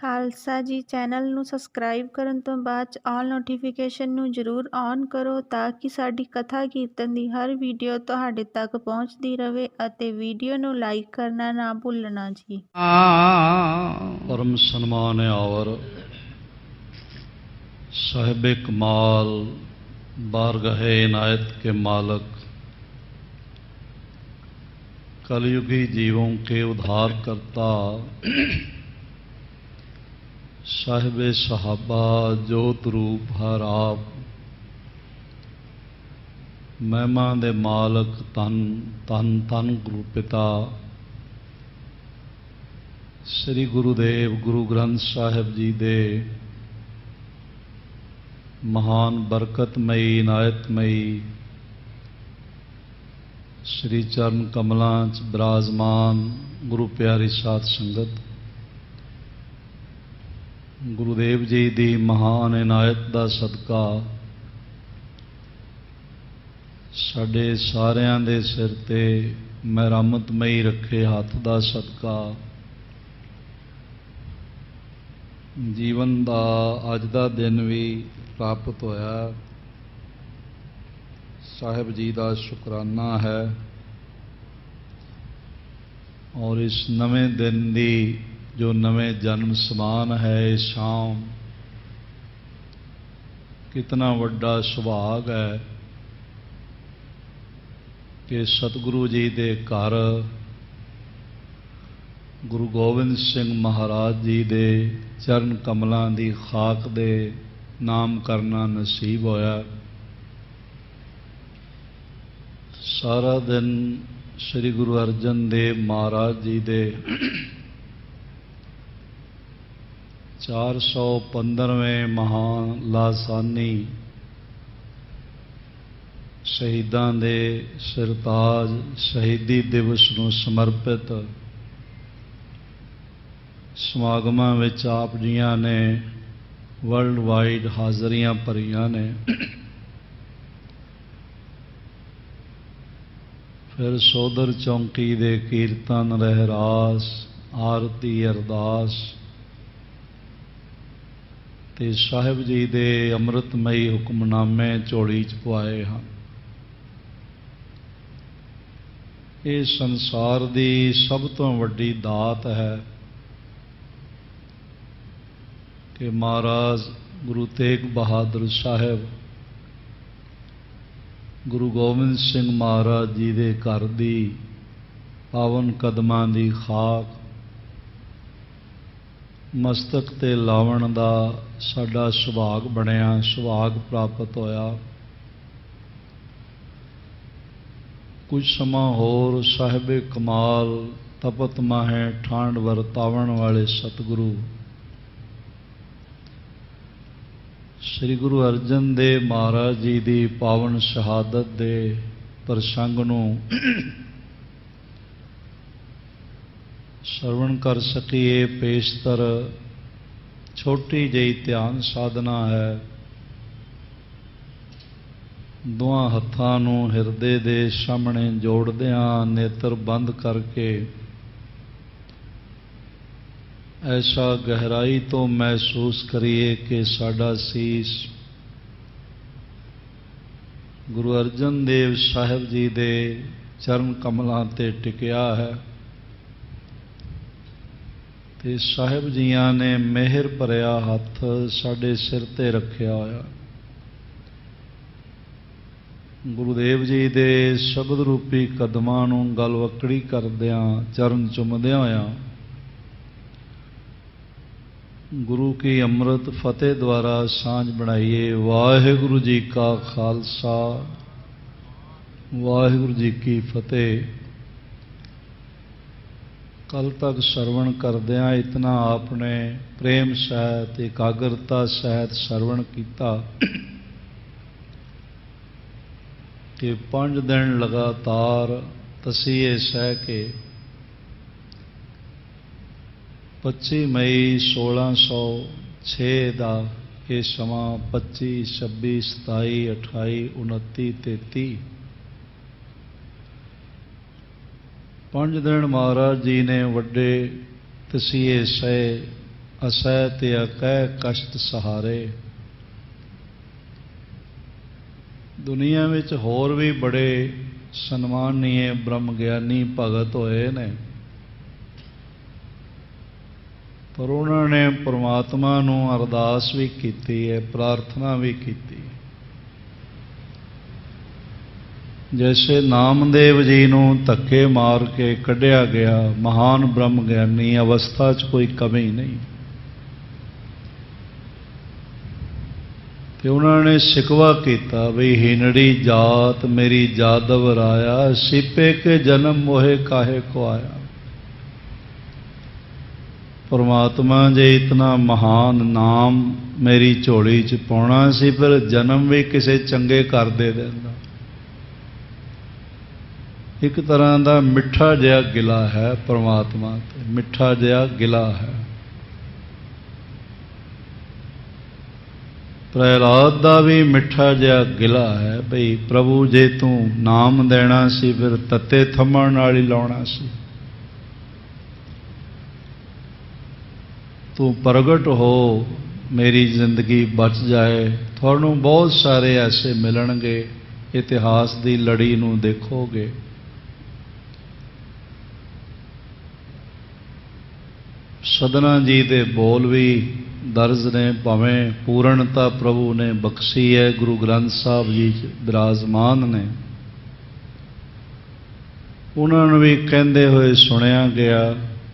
ਖਾਲਸਾ ਜੀ ਚੈਨਲ ਨੂੰ ਸਬਸਕ੍ਰਾਈਬ ਕਰਨ ਤੋਂ ਬਾਅਦ 'ਚ ਆਲ ਨੋਟੀਫਿਕੇਸ਼ਨ ਨੂੰ ਜ਼ਰੂਰ ਔਨ ਕਰੋ ਤਾਂ ਕਿ ਸਾਡੀ ਕਥਾ ਕੀਰਤਨ ਦੀ ਹਰ ਵੀਡੀਓ ਤੁਹਾਡੇ ਤੱਕ ਪਹੁੰਚਦੀ ਰਹੇ ਅਤੇ ਵੀਡੀਓ ਨੂੰ ਲਾਈਕ ਕਰਨਾ ਨਾ ਭੁੱਲਣਾ ਜੀ। परम सन्मान आवर साहिब कमाल बारगाह इनायत के मालक कलयुगी जीवों के उद्धार करता साहिब सहाबा जोत रूप हर आप महिमा दे मालक तन तन तन गुरु पिता श्री गुरुदेव गुरु ग्रंथ साहिब जी दे महान बरकतमयी इनायतमयी श्री चरण कमलों च विराजमान गुरु प्यारी साध संगत गुरुदेव जी दी महान इनायत दा सदका साडे सारियां दे सिर ते मेहरमतमई रखे हथ दा सदका जीवन का अज का दिन भी प्राप्त होया। साहिब जी का शुकराना है और इस नवे दिन की जो नवे जन्म समान है इस शाम कितना वड्डा सुभाग है कि सतगुरु जी के घर गुरु गोबिंद सिंह महाराज जी दे चरण कमलों की खाक दे नाम करना नसीब होया। सारा दिन श्री गुरु अर्जन देव महाराज जी दे 415वें महान लासानी शहीदां दे सिरताज शहीदी दिवस नूं समर्पित समागमां विच आप जियां ने वर्ल्ड वाइड हाज़रियां भरियां ने। फिर सोदर चौंकी दे कीर्तन रहरास आरती अरदास ते साहिब जी दे अमृतमयी हुक्मनामे झोली च पवाए हैं। ये संसार दी सब तो वड्डी दात है कि महाराज गुरु तेग बहादुर साहब गुरु गोबिंद सिंह महाराज जी के घर दी पावन कदमां दी खाक मस्तक ते लावण दा साडा सुभाग बनिया सुभाग प्राप्त होया। कुछ समा होर साहिब कमाल तपत माहे ठांड वरतावण वाले सतगुरु श्री गुरु अर्जन देव महाराज जी की पावन शहादत दे प्रसंग नूं श्रवण कर सकीए। पेशतर छोटी जी ध्यान साधना है। दोवां हत्थां नूं हिरदे दे सामने जोड़दियां नेत्र बंद करके ऐसा गहराई तो महसूस करिए कि साडा सीस गुरु अर्जन देव साहिब जी दे चरण कमलों ते टिकिया है ते साहिब जियां ने मेहर भरिया हथ साडे सिर ते रखिया होया। गुरुदेव जी दे शब्द रूपी कदमां नूं गलवकड़ी करदियां चरण चुमदियां होया गुरु की अमृत फतेह द्वारा सांझ बनाइए। वाहिगुरु जी का खालसा वाहिगुरु जी की फतेह। कल तक श्रवण करदियां इतना आपने प्रेम सहित एकाग्रता सहित श्रवण किया कि 5 दिन लगातार तसीहे सह के 25 मई 1606 का ये समा 25, 26, 27, 28, 29, 33 5 दिन महाराज जी ने वड्डे तसीहे सहे असै ते अकह कष्ट सहारे। दुनिया विच होर भी बड़े सन्मानीय ब्रह्म ज्ञानी भगत होए ने, पर उन्होंने परमात्मा नूं अरदास भी कीती है, प्रार्थना भी कीती। जैसे नामदेव जी नूं धक्के मार के कढ़िया गया, महान ब्रह्म ज्ञानी, अवस्था च कोई कमी नहीं। ते उन्होंने शिकवा किया भी हीनड़ी जात मेरी जादव राया, सिपे के जन्म मोहे काहे को आया। परमात्मा जे इतना महान नाम मेरी झोली च पाउणा सी, फिर जन्म भी किसी चंगे घर दे देंदा। एक तरह का मिठा जिहा गिला है परमात्मा ते, मिठा जिहा गिला है। प्रहलाद का भी मिठा जिहा गिला है बई प्रभु जे तू नाम देना सी, फिर तत्ते थम्मण नाल ही लाउणा सी। तू प्रगट हो, मेरी जिंदगी बच जाए। तुहानूं बहुत सारे ऐसे मिलणगे, इतिहास की लड़ी नूं देखोगे। सदना जी दे बोल भी दर्ज ने, भावें पूर्णता प्रभु ने बख्शी है, गुरु ग्रंथ साहब जी विराजमान ने। उन्होंने भी कहते हुए सुनिया गया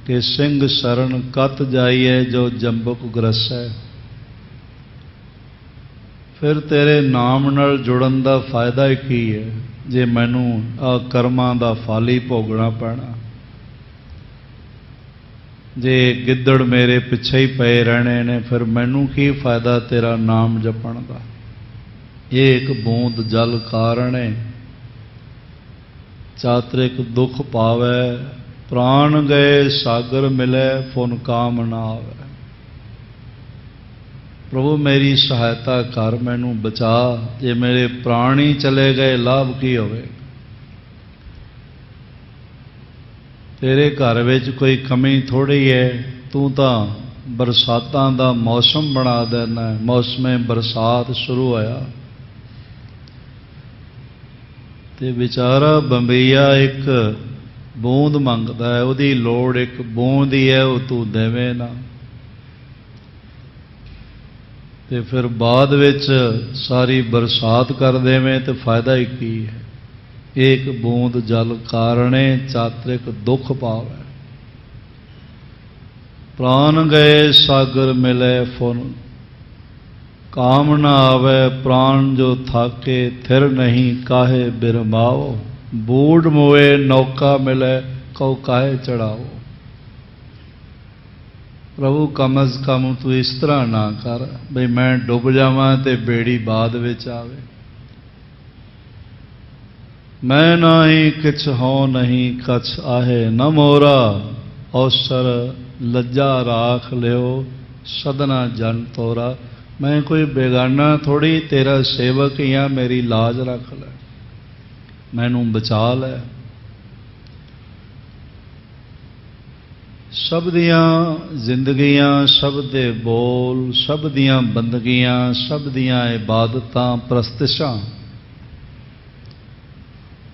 कि सिंह शरण कत जाइए जो जंबुक ग्रसै। फिर तेरे नाम नाल जुड़न का फायदा ही की है जे मैनू आ कर्मां दा फल ही भोगना पैना। जे गिद्दड़ मेरे पिछे ही पे रहने ने, फिर मैनू की फायदा तेरा नाम जपण का। एक बूंद जल कारण चात्रिक दुख पावै, प्राण गए सागर मिले फुन काम ना आवे। प्रभु मेरी सहायता कर, मैनू बचा। जे मेरे प्राण ही चले गए लाभ की होवे। तेरे घर विच कोई कमी थोड़ी है, तू तो बरसातां दा मौसम बना देना। मौसमे बरसात शुरू होया ते बेचारा बंबईया एक बूंद मंगदा है, उहदी लोड़ एक बूंद ही है, वो तू देवे ना। ते फिर बाद विच सारी बरसात कर देवे तो फायदा ही की है। एक बूंद जल कारणे चात्रिक दुख पावे, प्राण गए सागर मिले फुन काम न आवे। प्राण जो थाके थिर नहीं काहे बिरमाओ, बूढ़ मोए नौका मिले कौ काहे चढ़ाओ। प्रभु कम अज कम तू इस तरह ना कर बई मैं डुब जावां ते बेड़ी बाद विच आवे। मैं नाही किछ हो नहीं कछ आहे न मोरा, अवसर लज्जा राख लियो सदना जन तोरा। मैं कोई बेगाना थोड़ी, तेरा सेवक ही हाँ, मेरी लाज रख ले, मैनू बचा ले। सब दियां जिंदगियां, सब दे बोल, सब दियां बंदगियां, सब दियां इबादतां प्रस्तिशां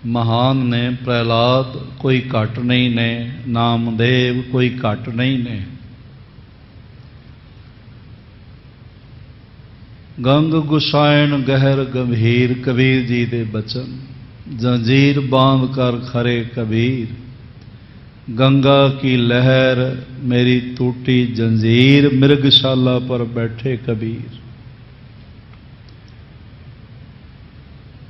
महान ने। प्रहलाद कोई घट नहीं ने, नामदेव कोई घट नहीं ने। गंग गुसायन गहर गंभीर, कबीर जी दे बचन। जंजीर बांध कर खरे कबीर, गंगा की लहर मेरी टूटी जंजीर। मृगशाला पर बैठे कबीर।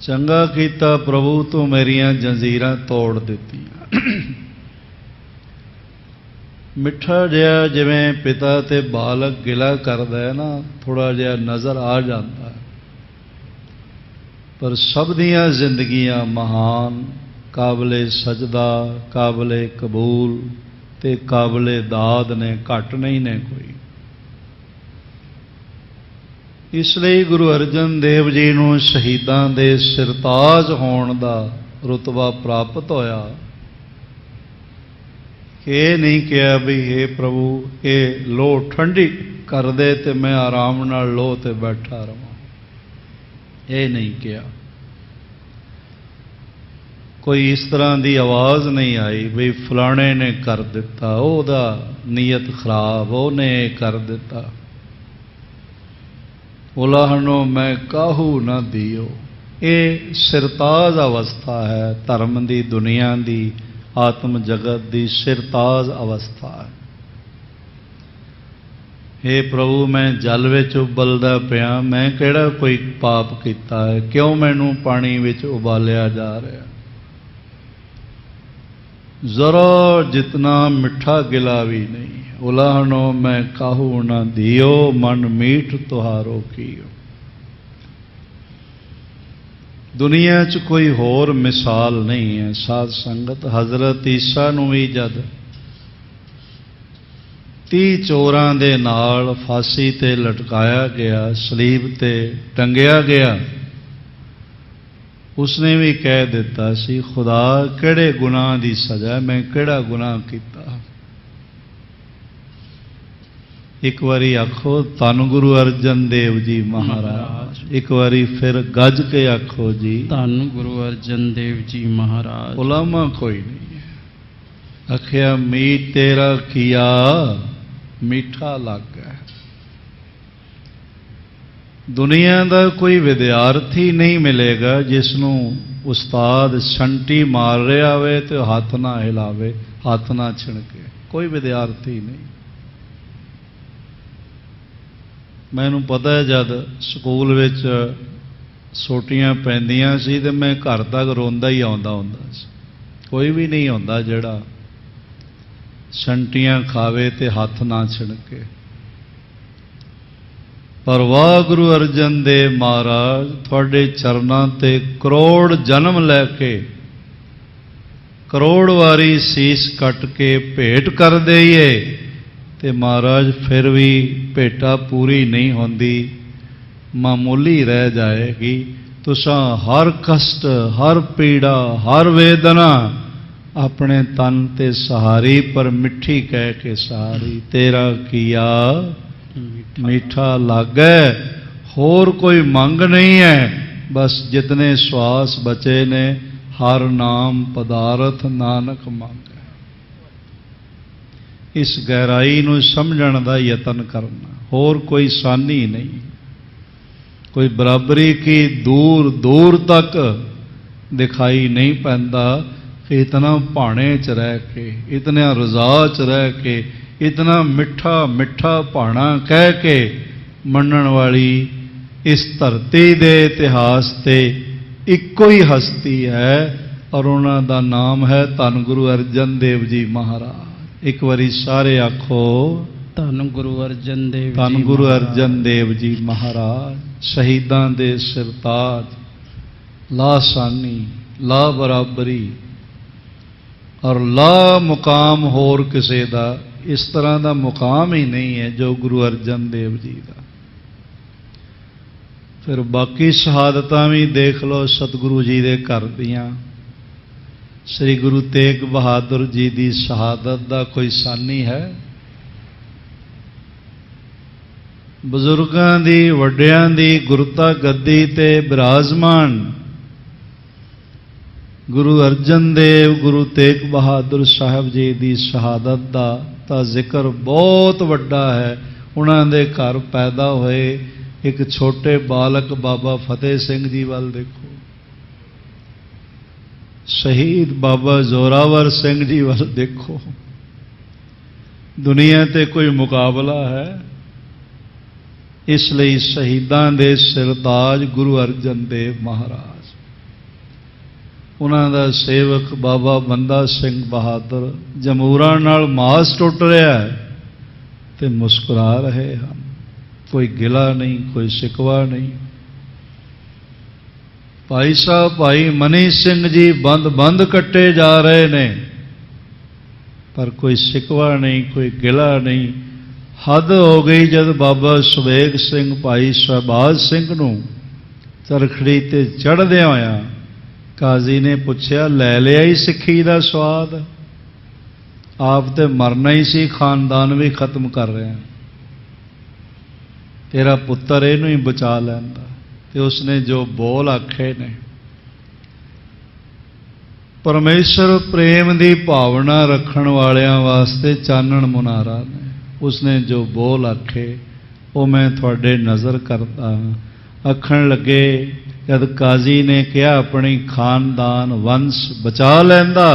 चंगा कीता प्रभु तू मेरियां जंजीरां तोड़ दित्तियां। मिठा जिहा जिवें पिता ते बालक गिला करदा है ना, थोड़ा जिहा नज़र आ जाता है। पर सब दियां जिंदगियां महान, काबले सजदा, काबले कबूल ते काबले दाद ने, घट नहीं ने कोई। इसलिए गुरु अर्जन देव जी नूं शहीदां दे सिरताज होण दा रुतबा प्राप्त होया। ਇਹ ਨਹੀਂ ਕਿਹਾ ਵੀ हे प्रभु ਇਹ ਲੋਹ ਠੰਡੀ ਕਰ ਦੇ ਤੇ ਮੈਂ ਆਰਾਮ ਨਾਲ ਲੋਹ ਤੇ ਬੈਠਾ ਰਵਾਂ, ਇਹ ਨਹੀਂ ਕਿਹਾ। ਕੋਈ ਇਸ ਤਰ੍ਹਾਂ ਦੀ ਆਵਾਜ਼ ਨਹੀਂ ਆਈ ਵੀ ਫਲਾਣੇ ਨੇ ਕਰ ਦਿੱਤਾ, ਉਹਦਾ ਨੀਅਤ ਖਰਾਬ, ਉਹਨੇ ਕਰ ਦਿੱਤਾ। ਉਲਾਹਣੋ ਮੈਂ ਕਾਹੂ ਨਾ ਦਿਓ। ਇਹ ਸਿਰਤਾਜ ਅਵਸਥਾ ਹੈ, ਧਰਮ ਦੀ, ਦੁਨੀਆ ਦੀ, ਆਤਮ ਜਗਤ ਦੀ ਸਿਰਤਾਜ ਅਵਸਥਾ ਹੈ। हे प्रभु मैं जल विच उबलदा पिया, मैं किहड़ा कोई पाप कीता है, क्यों मैनू पानी विच उबालिया जा रहा। जरा जितना मिठा गिला भी नहीं, उलाहनो मैं काहू ना दियो, मन मीठ तुहारो कीओ। दुनिया च कोई होर मिसाल नहीं है साध संगत। हजरत ईसा नूं भी जद 30 चोरां दे नाल फांसी ते लटकाया गया, सलीब ते टंगिया गया, उसने भी कह दिता सी खुदा किहड़े गुनाह दी सज़ा, मैं किहड़ा गुनाह कीता। एक बारी आखो धन गुरु अर्जन देव जी महाराज, एक बारी फिर गज के आखो जी धन गुरु अर्जन देव जी महाराज। उलामा कोई नहीं है। आखिया मीत तेरा किया मीठा लग गया। दुनिया का कोई विद्यार्थी नहीं मिलेगा जिसनों उस्ताद छंटी मार रहा होवे तो हाथ ना हिलावे, हाथ ना छिड़के, कोई विद्यार्थी नहीं। मैनू पता है जब स्कूल विच सोटियां पैंदियां सी ते मैं घर तक रोंदा ही आउंदा हुंदा सी। कोई भी नहीं आउंदा जिहड़ा छंटियां खावे ते हाथ ना छिड़के। पर वाह गुरु अर्जन देव महाराज थोड़े चरनां ते करोड़ जन्म लैके करोड़ वारी सीस कट के भेंट कर दईए ते महाराज फिर भी भेटा पूरी नहीं होंदी, मामूली रह जाएगी। तुसां हर कष्ट, हर पीड़ा, हर वेदना अपने तन ते सहारी, पर मिठी कह के सहारी। तेरा किया मीठा लागे, होर कोई मंग नहीं है, बस जितने श्वास बचे ने हर नाम पदार्थ नानक मंग। इस गहराई नूं समझण दा यतन करना, होर कोई सानी नहीं। कोई बराबरी की दूर दूर तक दिखाई नहीं पैंदा कि इतना भाणे च रह के, इतना रजा च रह के, इतना मिठा मिठा भाणा कह के मनण वाली इस धरती दे इतिहास ते इक्को ही हस्ती है और उन्हां दा नाम है धन गुरु अर्जन देव जी महाराज। एक बारी सारे आखो धन गुरु अर्जन देव, धन गुरु अर्जन देव जी महाराज। शहीदां दे सिरताज, लासानी, ला बराबरी और ला मुकाम होर किसे दा, इस तरह का मुकाम ही नहीं है जो गुरु अर्जन देव जी का। फिर बाकी शहादतां भी देख लो सतगुरु जी दे घर दियां। श्री गुरु तेग बहादुर जी की शहादत का कोई सानी है? बजुर्गों की, वड्डियां की गुरता गद्दी ते विराजमान गुरु अर्जन देव, गुरु तेग बहादुर साहब जी की शहादत का तो जिक्र बहुत वड्डा है। उन्होंने घर पैदा होए एक छोटे बालक बाबा फतेह सिंह जी वाल देखो, शहीद बाबा जोरावर सिंह जी वाल देखो। दुनिया ते कोई मुकाबला है? इसलिए शहीदां दे सिरताज गुरु अर्जन देव महाराज, उन्हां दा सेवक बाबा बंदा सिंह बहादुर जमूरां नाल मास टुट रहा है ते मुस्कुरा रहे हैं। कोई गिला नहीं, कोई शिकवा नहीं। भाई साहब भाई मनी सिंह जी बंद बंद कट्टे जा रहे ने, पर कोई शिकवा नहीं, कोई गिला नहीं। हद हो गई जब बाबा सुबेग सिंह भाई शहबाज सिंह नूं चरखड़ी ते चढ़दे होया काजी ने पूछया लै लिया ही सिक्खी दा स्वाद? आप तो मरना ही सी, खानदान भी खत्म कर रहे हैं, तेरा पुत्र इनू ही बचा लैंदा। ते उसने जो बोल आखे ने, परमेश्वर प्रेम की भावना रखण वालियां वास्ते चानण मुनारा ने। उसने जो बोल आखे वो मैं थोड़े नज़र करता हाँ। आखण लगे जद काजी ने कहा अपनी खानदान वंश बचा लैंदा,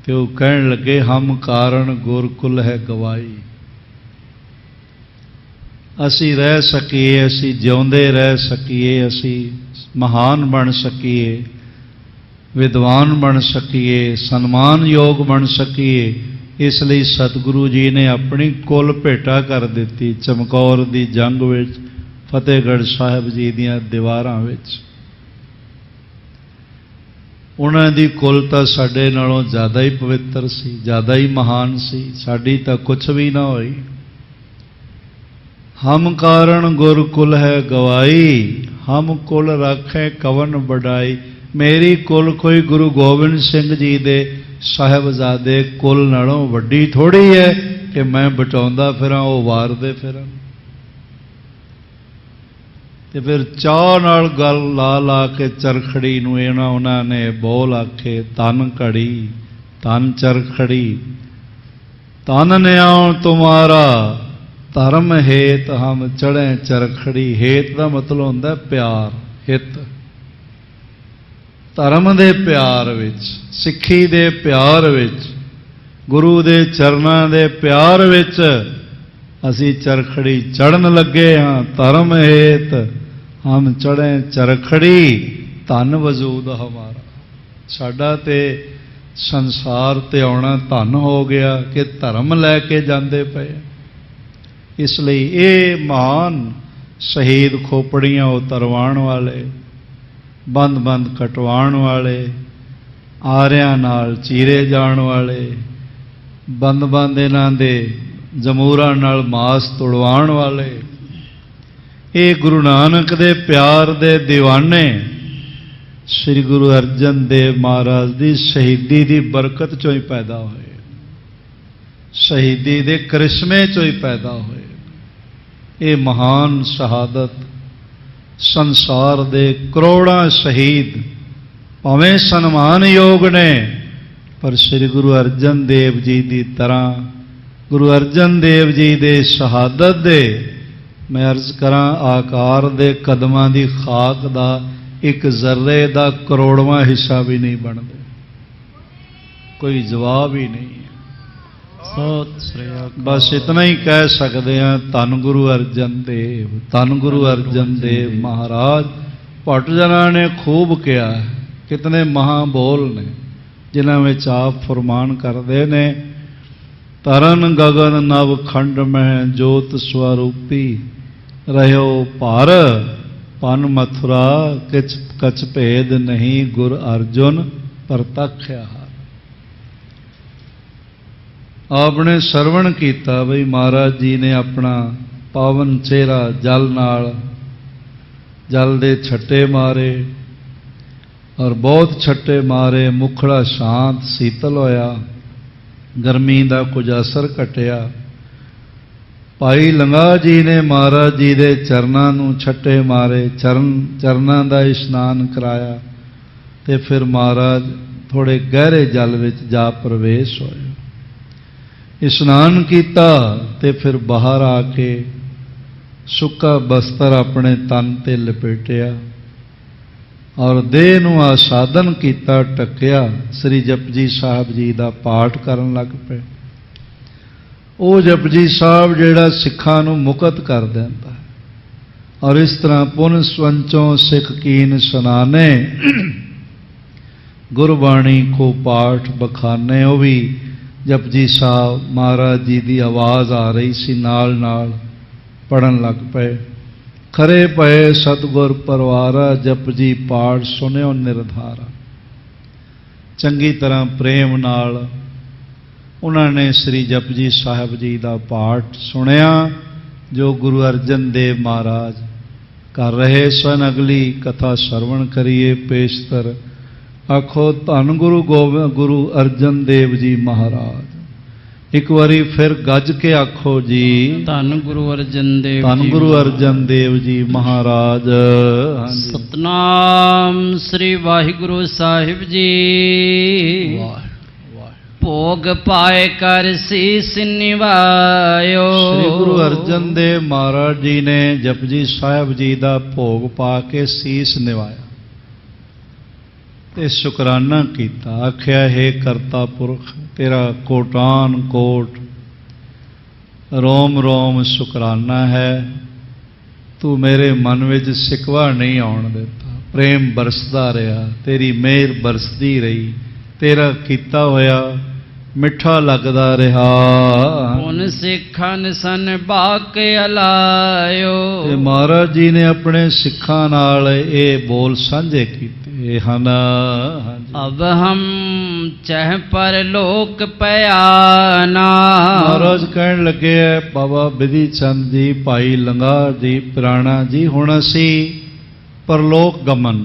तो कहण लगे हम कारण गुरकुल है गवाई। असी रह सकीए, असी जिउंदे रह सकीए, असी महान बन सकीए, विद्वान बन सकीए, सन्मान योग बन सकीए, इसलिए सतगुरु जी ने अपनी कुल भेटा कर दी। चमकौर की जंग विच, फतेहगढ़ साहिब जी दियां दीवारां विच उन्हां दी कुल तां साडे नालों ज़्यादा ही पवित्र सी, ज़्यादा ही महान सी, साडी तां कुछ भी ना होई। हम कारण गुरकुल है गवाई, हम कुल राखे कवन बढ़ाई। मेरी कुल कोई गुरु गोबिंद सिंह जी दे साहिबजादे कुल नालों वड्डी थोड़ी है कि मैं बचाउंदा फिरां वो वारदे फिरन। ते फिर चाह नाल गल ला ला के चरखड़ी नूं उन्हां ने बोल आखे तन घड़ी तन चरखड़ी, तन न्याण तुम्हारा धर्म हेत हम चढ़े चरखड़ी। हेत का मतलब होंदा प्यार, हित। धर्म दे प्यार विच, सिक्खी दे प्यार विच, गुरु दे चरनां दे प्यार विच असी चरखड़ी चढ़न लगे हाँ। धर्म हेत हम चढ़े चरखड़ी, धन वजूद हमारा। साडा ते संसार ते आउणा धन हो गया कि धर्म लैके जांदे पए। इसलिए ये महान शहीद खोपड़ियां उतरवाण वाले, बंद बंद कटवाण वाले, आरियां नाल चीरे जाण वाले, बंद बंद इन्हां दे जमूरां नाल मास तुड़वाण वाले, ये गुरु नानक दे प्यार दे दीवाने श्री गुरु अर्जन देव महाराज की शहीदी की बरकत चों ही पैदा होए, शहीदी दे करिश्मे चों ही पैदा होए। ये महान शहादत संसार दे करोड़ां शहीद भावें सन्मान योग ने, पर श्री गुरु अर्जन देव जी की तरह गुरु अर्जन देव जी दे शहादत दे मैं अर्ज करा आकार दे कदमां दी खाक दा एक जर्रे दा करोड़वां हिस्सा भी नहीं बनते। कोई जवाब ही नहीं है। बस इतना ही कह सकते हैं धन गुरु अर्जन देव, धन गुरु अर्जन देव महाराज। भट्ट जना ने खूब किया, कितने महाबोल ने जिन्हां विच आप फरमान करते ने, तरन गगन नव खंड में जोत स्वरूपी, रहो भार पन मथुरा किच कछ भेद नहीं, गुर अर्जुन परतख्या। आपने सरवण किया बई महाराज जी ने अपना पावन चेहरा जल नाल, जल दे छट्टे मारे और बहुत छट्टे मारे, मुखड़ा शांत शीतल होया, गर्मी का कुछ असर घटिया। भाई लंगा जी ने महाराज जी के चरनां नूं छट्टे मारे, चरनां का इशनान कराया, ते फिर महाराज थोड़े गहरे जल विच जा प्रवेश होए। इशनान किया ते फिर बाहर आके सुक्का बस्तर अपने तन ते लपेटिया और देह नूं आसादन किया, टकिया, श्री जपजी साहब जी का पाठ करन लग पे। वो जपजी साहब जिहड़ा सिखां नूं मुकत कर देंदा और इस तरह पुन स्वंचों सिख कीन सुनाने, गुरबाणी को पाठ बखाने। वो भी जपजी साहब महाराज जी की आवाज़ आ रही सी, नाल नाल पढ़न लग पे। खरे पए सतगुर परवारा, जपजी पाठ सुनियो निर्धारा। चंगी तरह प्रेम नाल उन्होंने श्री जपजी साहब जी का पाठ सुनिया जो गुरु अर्जन देव महाराज कर रहे सन। अगली कथा श्रवण करिए। पेशतर आखो धन गुरु अर्जन देव जी महाराज। एक बारी फिर गज के आखो जी, धन गुरु अर्जन देव धन जी गुरु अर्जन देव जी महाराज। हाँ जी। सतनाम श्री वाहिगुरु साहिब जी। भोग पाए कर शीस निवायो। श्री गुरु अर्जन देव महाराज जी ने जपजी साहिब जी का भोग पा के शीस निवाया ते शुकराना किया। आख्या हे करता पुरख, तेरा कोटान कोट रोम रोम शुकराना है। तू मेरे मन विच सिकवा नहीं आउण दिता, प्रेम बरसदा रहा, तेरी मेहर बरसदी रही, तेरा कीता होया मिठा लगदा रहा। पुन सिखन सन बाके अलायो। ते महाराज जी ने अपने सिखां नाल ये बोल साझे कीते ਹਨ। अब हम चह पर लोक पयाना। महाराज कहन लगे है बाबा बिधि चंद जी, भाई लंगार जी, पुराणा जी, हुण असी परलोक गमन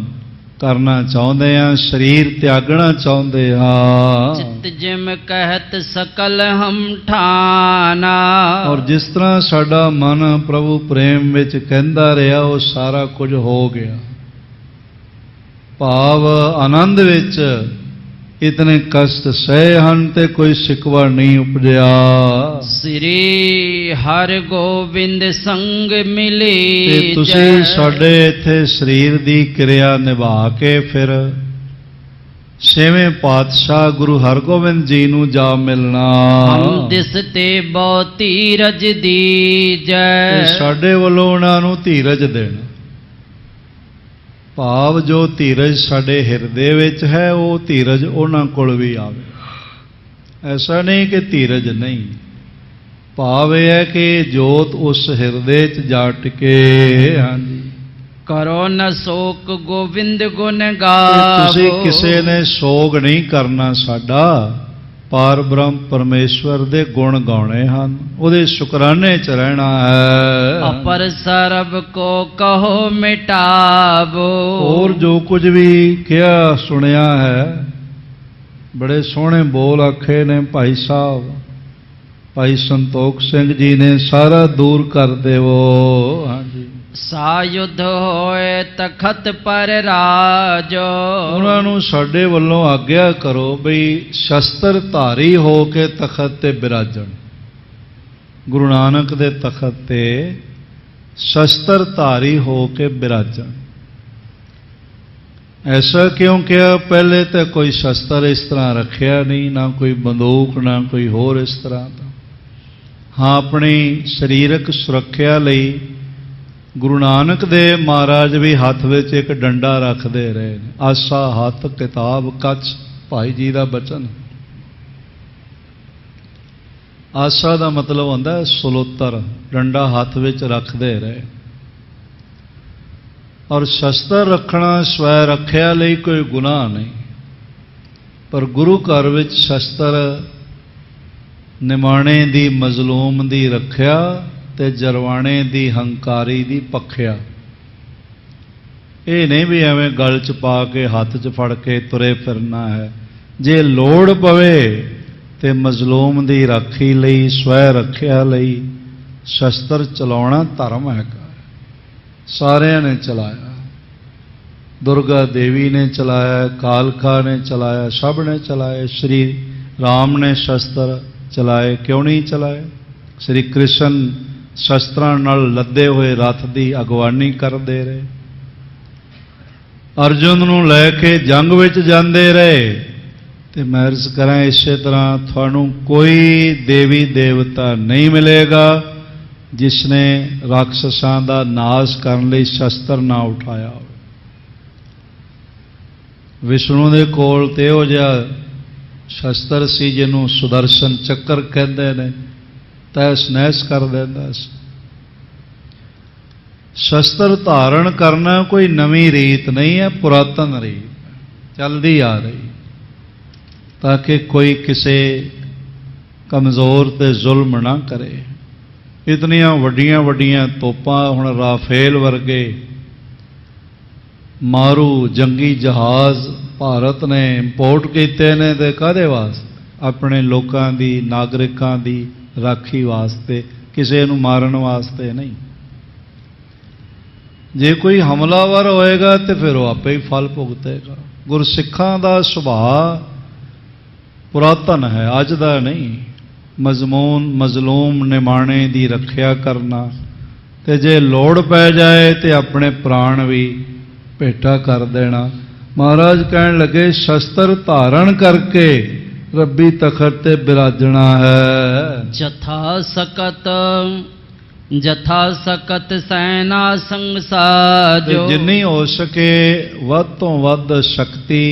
करना चाहते हैं, शरीर त्यागना चाहते हाँ। चित जिम कहत सकल हम ठाना। और जिस तरह साडा मन प्रभु प्रेम विच कहंदा रहा वो सारा कुछ हो गया। भाव आनंद विच इतने कष्ट सहे हन ते कोई शिकवा नहीं उपजया। श्री हर गोबिंद संग मिली। ते तुसी साडे इत्थे शरीर दी क्रिया निभा के फिर छेवें पातशाह गुरु हरगोबिंद जी नूं जा मिलना। हम दिस ते बहुत धीरज दीजै। साडे वल्लों उन्हां नूं धीरज देना। भाव जो धीरज साडे हिरदे विच है वो धीरज उन्हां कोल भी आवे। ऐसा नहीं कि धीरज नहीं, भाव यह है कि जोत उस हिरदे च जा टिके। हाँ जी। करो न शोक गोविंद गुण गावो। तुसी किसे ने सोग नहीं करना, साडा पार ब्रह्म परमेश्वर दे गुण गाने हन, उहदे शुकराने च रहना है। अपर सरब को कहो मिटावो। और जो कुछ भी किया सुनिया है, बड़े सोहने बोल आखे ने भाई साहब, भाई संतोख सिंह जी ने सारा दूर कर देवो। हाँ जी। सायुद्ध होए तखत पर राजो। उन्होंने साडे वल्लों आग्या करो बई शस्त्र धारी हो के तखत ते बिराजन। गुरु नानक दे तखत ते शस्त्र धारी हो के बिराजन। ऐसा क्यों किया? पहले तो कोई शस्त्र इस तरह रखिया नहीं, ना कोई बंदूक ना कोई होर इस तरह का। हाँ, अपनी शरीरक सुरक्षा लई गुरु नानक देव महाराज भी हाथ विच एक डंडा रखते रहे। आसा हथ किताब कच, भाई जी का बचन। आसा का मतलब होंदा सलोतर, डंडा हाथ विच रखते रहे। और शस्त्र रखना स्वै रखिया लई कोई गुनाह नहीं, पर गुरु घर विच शस्त्र निमाणे दी मजलूम दी रखिया ते जरवाणे दी हंकारी दी पखिया। ये नहीं भी एवं गल च पा के हाथ च फड़ के तुरे फिरना है। जे लोड़ पवे ते मजलूम दी राखी लई, स्वै रखिया लई शस्त्र चलाउणा धर्म है। सारिਆਂ ने चलाया, दुर्गा देवी ने चलाया, कालका ने चलाया, सब ने चलाए। श्री राम ने शस्त्र चलाए, क्यों नहीं चलाए? श्री कृष्ण शस्त्रां नाल लदे हुए रथ की अगवानी करते रहे। अर्जुन नूं लैके जंग विच जांदे रहे। ते मैं अर्ज करां इसे तरह तुहानूं कोई देवी देवता नहीं मिलेगा जिसने राक्षसां दा नाश करन लई शस्त्र ना उठाया हो। विष्णु दे कोल ते इहो जिहा शस्त्र सी जिन्हों सुदर्शन चक्कर कहते हैं, तैस नैस कर देता। शस्त्र धारण करना कोई नवी रीत नहीं है, पुरातन रीत चलती आ रही, ताकि कोई किसी कमज़ोर ते जुल्म ना करे। इतनियां वड्डियां वड्डियां तोपां हुण राफेल वर्गे मारू जंगी जहाज़ ਭਾਰਤ ਨੇ ਇੰਪੋਰਟ ਕੀਤੇ ਨੇ ਤੇ ਕਾਹਦੇ ਵਾਸਤੇ? ਆਪਣੇ ਲੋਕਾਂ ਦੀ, ਨਾਗਰਿਕਾਂ ਦੀ ਰਾਖੀ ਵਾਸਤੇ, ਕਿਸੇ ਨੂੰ ਮਾਰਨ ਵਾਸਤੇ ਨਹੀਂ। ਜੇ ਕੋਈ ਹਮਲਾਵਰ ਹੋਏਗਾ ਤੇ ਫਿਰ ਉਹ ਆਪੇ ਹੀ ਫਲ ਭੁਗਤੇਗਾ। ਗੁਰਸਿੱਖਾਂ ਦਾ ਸੁਭਾਅ ਪੁਰਾਤਨ ਹੈ, ਅੱਜ ਦਾ ਨਹੀਂ। ਮਜ਼ਲੂਮ ਨਿਮਾਣੇ ਦੀ ਰੱਖਿਆ ਕਰਨਾ, ਤੇ ਜੇ ਲੋੜ ਪੈ ਜਾਏ ਤੇ ਆਪਣੇ ਪ੍ਰਾਣ ਵੀ ਭੇਟਾ ਕਰ ਦੇਣਾ। ਮਹਾਰਾਜ ਕਹਿਣ ਲੱਗੇ ਸ਼ਸਤਰ ਧਾਰਨ ਕਰਕੇ ਰੱਬੀ ਤਖਤ ਤੇ ਬਿਰਾਜਣਾ ਹੈ। ਜਥਾ ਸਕਤ ਸੈਨਾ ਸੰਗ ਸਾਜੋ। ਜਿੰਨੀ ਹੋ ਸਕੇ ਵੱਧ ਤੋਂ ਵੱਧ ਸ਼ਕਤੀ,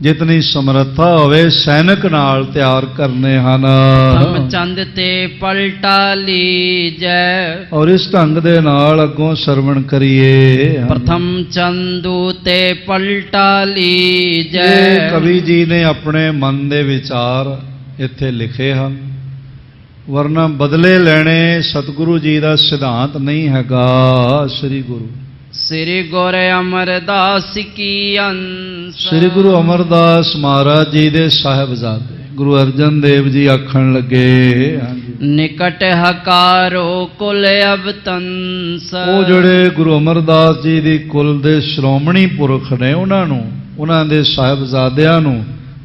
ਜਿਤਨੀ ਸਮਰੱਥਾ ਹੋਵੇ ਸੈਨਿਕ ਨਾਲ ਤਿਆਰ ਕਰਨੇ ਹਨ। ਪ੍ਰਥਮ ਚੰਦ ਤੇ ਪਲਟਾ ਲੀਜੈ। ਔਰ ਇਸ ਢੰਗ ਦੇ ਨਾਲ ਅੱਗੋਂ ਸਰਵਣ ਕਰੀਏ। ਪ੍ਰਥਮ ਚੰਦੂ ਤੇ ਪਲਟਾ ਲੀਜੈ। ਇਹ ਕਵੀ ਜੀ ਨੇ ਆਪਣੇ ਮਨ ਦੇ ਵਿਚਾਰ ਇੱਥੇ ਲਿਖੇ ਹਨ, ਵਰਨਾ ਬਦਲੇ ਲੈਣੇ ਸਤਿਗੁਰੂ ਜੀ ਦਾ ਸਿਧਾਂਤ ਨਹੀਂ ਹੈਗਾ। ਸ੍ਰੀ ਗੁਰੂ ਅਮਰਦਾਸ ਕੀ ਅੰਸ। ਸ੍ਰੀ ਗੁਰੂ ਅਮਰਦਾਸ ਮਹਾਰਾਜ ਜੀ ਦੇ ਸਾਹਿਬਜ਼ਾਦੇ ਗੁਰੂ ਅਰਜਨ ਦੇਵ ਜੀ ਆਖਣ ਲੱਗੇ, ਨਿਕਟ ਹਕਾਰੋ ਕੁਲ ਅਵਤੰਸ। ਉਹ ਜਿਹੜੇ ਗੁਰੂ ਅਮਰਦਾਸ ਜੀ ਦੀ ਕੁਲ ਦੇ ਸ਼੍ਰੋਮਣੀ ਪੁਰਖ ਨੇ, ਉਹਨਾਂ ਦੇ ਸਾਹਿਬਜ਼ਾਦਿਆਂ ਨੂੰ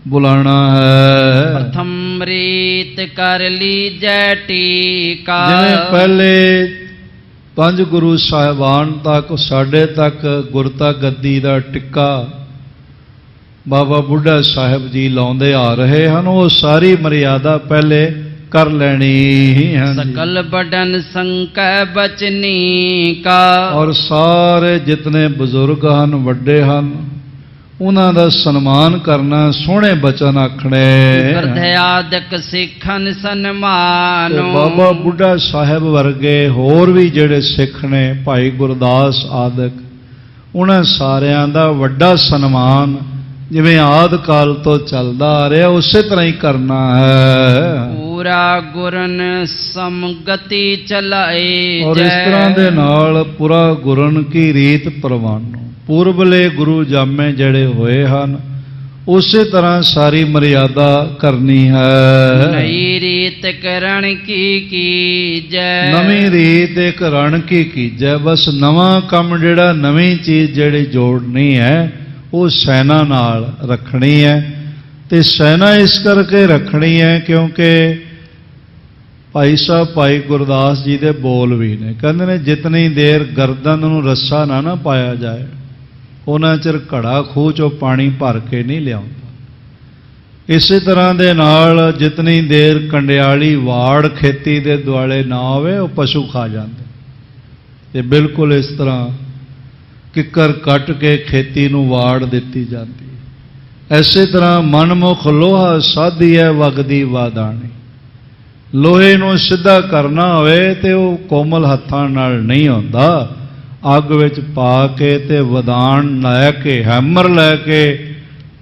ਬੁਲਾਣਾ ਹੈ। ਪ੍ਰਥਮ ਰੀਤ ਕਰ ਲੀਜੈ ਟੀਕਾ। ਜਿਵੇਂ ਪਹਿਲੇ ਪੰਜ ਗੁਰੂ ਸਾਹਿਬਾਨ ਤੱਕ, ਸਾਡੇ ਤੱਕ ਗੁਰਤਾ ਗੱਦੀ ਦਾ ਟਿੱਕਾ ਬਾਬਾ ਬੁੱਢਾ ਸਾਹਿਬ ਜੀ ਲਾਉਂਦੇ ਆ ਰਹੇ ਹਨ, ਉਹ ਸਾਰੀ ਮਰਿਆਦਾ ਪਹਿਲੇ ਕਰ ਲੈਣੀ ਹੈ। ਸਕਲ ਬਡਨ ਸੰਕੈ ਬਚਨੀ ਕਾ। ਔਰ ਸਾਰੇ ਜਿਤਨੇ ਬਜ਼ੁਰਗ ਹਨ, ਵੱਡੇ ਹਨ, ਉਹਨਾਂ ਦਾ ਸਨਮਾਨ ਕਰਨਾ, ਸੋਹਣੇ ਬਚਨ ਆਖਣੇ। ਗ੍ਰਧਿਆਦਿਕ ਸਿੱਖਨ ਸਨਮਾਨੋ। ਬਾਬਾ ਬੁੱਢਾ ਸਾਹਿਬ ਵਰਗੇ ਹੋਰ ਵੀ ਜਿਹੜੇ ਸਿੱਖ ਨੇ, ਭਾਈ ਗੁਰਦਾਸ ਆਦਿਕ, ਉਹਨਾਂ ਸਾਰਿਆਂ ਦਾ ਵੱਡਾ ਸਨਮਾਨ ਜਿਵੇਂ ਆਦਿ ਕਾਲ ਤੋਂ ਚੱਲਦਾ ਆ ਰਿਹਾ ਉਸੇ ਤਰ੍ਹਾਂ ਹੀ ਕਰਨਾ ਹੈ। ਪੂਰਾ ਗੁਰਨ ਸਮਗਤੀ ਚਲਾਏ। ਔਰ ਇਸ ਤਰ੍ਹਾਂ ਦੇ ਨਾਲ ਪੂਰਾ ਗੁਰਨ ਕੀ ਰੀਤ ਪ੍ਰਵਾਨੋ। ਪੂਰਬਲੇ ਗੁਰੂ ਜਾਮੇ ਜਿਹੜੇ ਹੋਏ ਹਨ ਉਸੇ ਤਰ੍ਹਾਂ ਸਾਰੀ ਮਰਿਆਦਾ ਕਰਨੀ ਹੈ। ਨਈ ਰੀਤ ਕਰਣ ਕੀ ਕੀਜੈ। ਨਵੀਂ ਰੀਤ ਇੱਕ ਰਣ ਕੀ ਕੀਜੈ। ਬਸ ਨਵਾਂ ਕੰਮ ਜਿਹੜਾ, ਨਵੀਂ ਚੀਜ਼ ਜਿਹੜੀ ਜੋੜਨੀ ਹੈ ਉਹ ਸੈਨਾ ਨਾਲ ਰੱਖਣੀ ਹੈ। ਤੇ ਸੈਨਾ ਇਸ ਕਰਕੇ ਰੱਖਣੀ ਹੈ ਕਿਉਂਕਿ ਭਾਈ ਸਾਹਿਬ ਭਾਈ ਗੁਰਦਾਸ ਜੀ ਦੇ ਬੋਲ ਵੀ ਨੇ, ਕਹਿੰਦੇ ਨੇ ਜਿਤਨੀ ਦੇਰ ਗਰਦਨ ਨੂੰ ਰੱਸਾ ਨਾ ਪਾਇਆ ਜਾਏ ਉਹਨਾਂ ਚਿਰ ਘੜਾ ਖੂਹ ਚੋਂ ਪਾਣੀ ਭਰ ਕੇ ਨਹੀਂ ਲਿਆਉਂਦਾ। ਇਸੇ ਤਰ੍ਹਾਂ ਦੇ ਨਾਲ ਜਿਤਨੀ ਦੇਰ ਕੰਡਿਆਲੀ ਵਾੜ ਖੇਤੀ ਦੇ ਦੁਆਲੇ ਨਾ ਹੋਵੇ ਉਹ ਪਸ਼ੂ ਖਾ ਜਾਂਦੇ। ਤੇ ਬਿਲਕੁਲ ਇਸ ਤਰ੍ਹਾਂ ਕਿੱਕਰ ਕੱਟ ਕੇ ਖੇਤੀ ਨੂੰ ਵਾੜ ਦਿੱਤੀ ਜਾਂਦੀ। ਐਸੇ ਤਰ੍ਹਾਂ ਮਨਮੁਖ ਲੋਹਾ ਸਾਧੀ ਹੈ ਵਗਦੀ ਵਾਦਾਣੀ। ਲੋਹੇ ਨੂੰ ਸਿੱਧਾ ਕਰਨਾ ਹੋਵੇ ਤੇ ਉਹ ਕੋਮਲ ਹੱਥਾਂ ਨਾਲ ਨਹੀਂ ਹੁੰਦਾ। ਅੱਗ ਵਿੱਚ ਪਾ ਕੇ ਤੇ ਵਦਾਨ ਲੈ ਕੇ, ਹੈਮਰ ਲੈ ਕੇ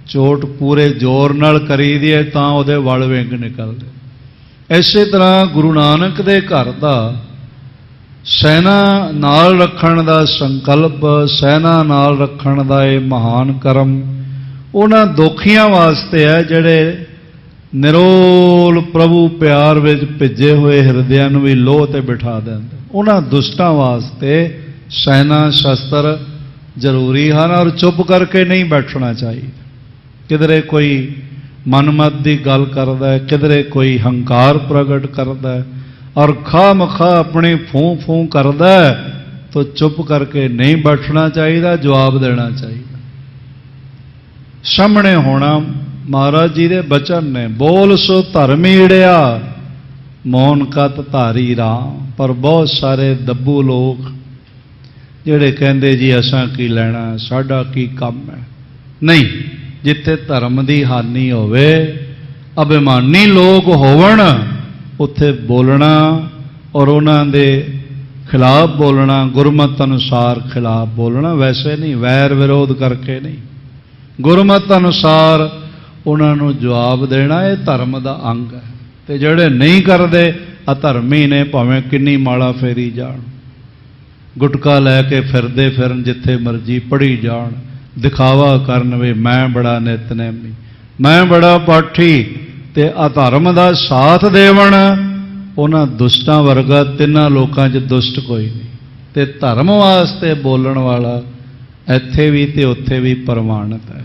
ਚੋਟ ਪੂਰੇ ਜ਼ੋਰ ਨਾਲ ਕਰੀਦੀ ਹੈ ਤਾਂ ਉਹਦੇ ਵਲ ਵਿੰਗ ਨਿਕਲਦੇ। ਐਸੇ ਤਰ੍ਹਾਂ ਗੁਰੂ ਨਾਨਕ ਦੇ ਘਰ ਦਾ ਸੈਨਾ ਨਾਲ ਰੱਖਣ ਦਾ ਸੰਕਲਪ, ਸੈਨਾ ਨਾਲ ਰੱਖਣ ਦਾ ਇਹ ਮਹਾਨ ਕਰਮ ਉਹਨਾਂ ਦੋਖੀਆਂ ਵਾਸਤੇ ਹੈ ਜਿਹੜੇ ਨਿਰੋਲ ਪ੍ਰਭੂ ਪਿਆਰ ਵਿੱਚ ਭਿੱਜੇ ਹੋਏ ਹਿਰਦਿਆਂ ਨੂੰ ਵੀ ਲੋਹ ਤੇ ਬਿਠਾ ਦਿੰਦੇ। ਉਹਨਾਂ ਦੁਸ਼ਟਾਂ ਵਾਸਤੇ ਸੈਨਾ ਸ਼ਸਤਰ ਜ਼ਰੂਰੀ ਹਨ ਔਰ ਚੁੱਪ ਕਰਕੇ ਨਹੀਂ ਬੈਠਣਾ ਚਾਹੀਦਾ। ਕਿਧਰੇ ਕੋਈ ਮਨਮਤ ਦੀ ਗੱਲ ਕਰਦਾ ਹੈ, ਕਿਧਰੇ ਕੋਈ ਹੰਕਾਰ ਪ੍ਰਗਟ ਕਰਦਾ ਹੈ ਔਰ ਖਾਮਖਾ ਆਪਣੀ ਫੂੰ ਫੂੰ ਕਰਦਾ ਹੈ ਤਾਂ ਚੁੱਪ ਕਰਕੇ ਨਹੀਂ ਬੈਠਣਾ ਚਾਹੀਦਾ, ਜਵਾਬ ਦੇਣਾ ਚਾਹੀਦਾ। ਸਾਹਮਣੇ ਹੋਣਾ ਮਹਾਰਾਜ ਜੀ ਦੇ ਬਚਨ ਨੇ, ਬੋਲ ਸੋ ਧਰਮੀੜਿਆ ਮੌਨ ਕਤ ਧਾਰੀ ਰਾਮ। ਪਰ ਬਹੁਤ ਸਾਰੇ ਦੱਬੂ ਲੋਕ ਜਿਹੜੇ ਕਹਿੰਦੇ ਜੀ ਅਸਾਂ ਕੀ ਲੈਣਾ, ਸਾਡਾ ਕੀ ਕੰਮ ਹੈ। ਨਹੀਂ, ਜਿੱਥੇ ਧਰਮ ਦੀ ਹਾਨੀ ਹੋਵੇ, ਅਭਿਮਾਨੀ ਲੋਕ ਹੋਵਣ, ਉੱਥੇ ਬੋਲਣਾ ਔਰ ਉਹਨਾਂ ਦੇ ਖਿਲਾਫ ਬੋਲਣਾ, ਗੁਰਮਤ ਅਨੁਸਾਰ ਖਿਲਾਫ ਬੋਲਣਾ। ਵੈਸੇ ਨਹੀਂ, ਵੈਰ ਵਿਰੋਧ ਕਰਕੇ ਨਹੀਂ, ਗੁਰਮਤ ਅਨੁਸਾਰ ਉਹਨਾਂ ਨੂੰ ਜਵਾਬ ਦੇਣਾ। ਇਹ ਧਰਮ ਦਾ ਅੰਗ ਹੈ। ਤੇ ਜਿਹੜੇ ਨਹੀਂ ਕਰਦੇ ਅਧਰਮੀ ਨੇ, ਭਾਵੇਂ ਕਿੰਨੀ ਮਾਲਾ ਫੇਰੀ ਜਾਣ, ਗੁਟਕਾ ਲੈ ਕੇ ਫਿਰਦੇ ਫਿਰਨ, ਜਿੱਥੇ ਮਰਜ਼ੀ ਪੜ੍ਹੀ ਜਾਣ, ਦਿਖਾਵਾ ਕਰਨ ਵੀ ਮੈਂ ਬੜਾ ਨਿਤਨੇਮੀ, ਮੈਂ ਬੜਾ ਪਾਠੀ, ਤੇ ਅਧਰਮ ਦਾ ਸਾਥ ਦੇਵਣ ਉਹਨਾਂ ਦੁਸ਼ਟਾਂ ਵਰਗਾ ਤਿੰਨਾਂ ਲੋਕਾਂ 'ਚ ਦੁਸ਼ਟ ਕੋਈ ਨਹੀਂ। ਤੇ ਧਰਮ ਵਾਸਤੇ ਬੋਲਣ ਵਾਲਾ ਇੱਥੇ ਵੀ ਤੇ ਉੱਥੇ ਵੀ ਪ੍ਰਮਾਣਿਤ ਹੈ।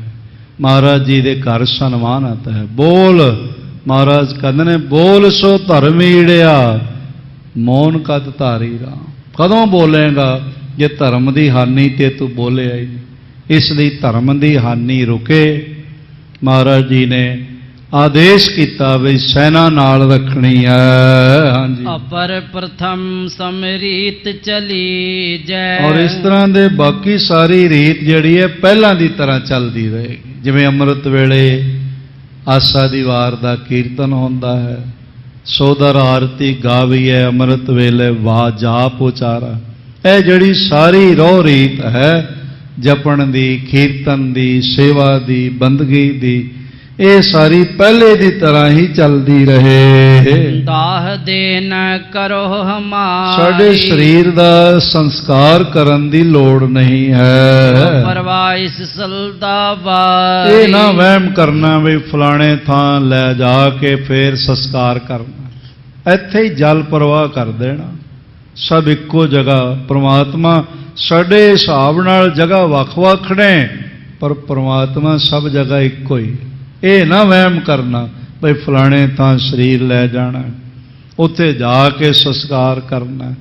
ਮਹਾਰਾਜ ਜੀ ਦੇ ਘਰ ਸਨਮਾਨਿਤ ਹੈ। ਬੋਲ, ਮਹਾਰਾਜ ਕਹਿੰਦੇ ਨੇ, ਬੋਲ ਸੋ ਧਰਮੀੜਿਆ ਮੌਨ ਕਦ ਧਾਰੀ ਰਾਮ। ਕਦੋਂ ਬੋਲੇਗਾ ਜੇ ਧਰਮ ਦੀ ਹਾਨੀ ਤੇ ਤੂੰ ਬੋਲਿਆ ਹੀ ਨਹੀਂ। ਇਸ ਲਈ ਧਰਮ ਦੀ ਹਾਨੀ ਰੁਕੇ। ਮਹਾਰਾਜ ਜੀ ਨੇ ਆਦੇਸ਼ ਕੀਤਾ ਵੀ ਸੈਨਾ ਨਾਲ ਰੱਖਣੀ ਹੈ। ਹਾਂਜੀ, ਅਪਰ ਪ੍ਰਥਮ ਸਮਰੀਤ ਚਲੀ ਜੈ। ਔਰ ਇਸ ਤਰ੍ਹਾਂ ਦੇ ਬਾਕੀ ਸਾਰੀ ਰੀਤ ਜਿਹੜੀ ਹੈ ਪਹਿਲਾਂ ਦੀ ਤਰ੍ਹਾਂ ਚੱਲਦੀ ਰਹੇਗੀ। ਜਿਵੇਂ ਅੰਮ੍ਰਿਤ ਵੇਲੇ ਆਸਾ ਦੀ ਵਾਰ ਦਾ ਕੀਰਤਨ ਹੁੰਦਾ ਹੈ, ਸੋਦਰ ਆਰਤੀ ਗਾਵੀਐ ਅੰਮ੍ਰਿਤ ਵੇਲੇ ਵਾ ਜਾਪ ਉਚਾਰਾ। ਇਹ ਜਿਹੜੀ ਸਾਰੀ ਰੋਹ ਰੀਤ ਹੈ ਜਪਣ ਦੀ, ਕੀਰਤਨ ਦੀ, ਸੇਵਾ ਦੀ, ਬੰਦਗੀ ਦੀ, ਇਹ ਸਾਰੀ ਪਹਿਲੇ ਦੀ ਤਰ੍ਹਾਂ ਹੀ ਚੱਲਦੀ ਰਹੇ। ਦਾਹ ਦੇ ਨ ਕਰੋ ਹਮਾਰੀ। ਸਾਡੇ ਸਰੀਰ ਦਾ ਸੰਸਕਾਰ ਕਰਨ ਦੀ ਲੋੜ ਨਹੀਂ ਹੈ। ਪਰਵਾਇਸ ਸਲਦਾਵਾਈ। ਇਹ ਨਾ ਵਹਿਮ ਕਰਨਾ ਵੀ ਫਲਾਣੇ ਥਾਂ ਲੈ ਜਾ ਕੇ ਫੇਰ ਸੰਸਕਾਰ ਕਰਨਾ। ਇੱਥੇ ਹੀ ਜਲ ਪ੍ਰਵਾਹ ਕਰ ਦੇਣਾ। ਸਭ ਇੱਕੋ ਜਗ੍ਹਾ। ਪ੍ਰਮਾਤਮਾ ਸਾਡੇ ਹਿਸਾਬ ਨਾਲ ਜਗ੍ਹਾ ਵੱਖ-ਵੱਖ ਨੇ, ਪਰ ਪ੍ਰਮਾਤਮਾ ਸਭ ਜਗ੍ਹਾ ਇੱਕੋ ਹੀ। ਇਹ ਨਾ ਵਹਿਮ ਕਰਨਾ ਬਈ ਫਲਾਣੇ ਥਾਂ ਸਰੀਰ ਲੈ ਜਾਣਾ, ਉੱਥੇ ਜਾ ਕੇ ਸੰਸਕਾਰ ਕਰਨਾ।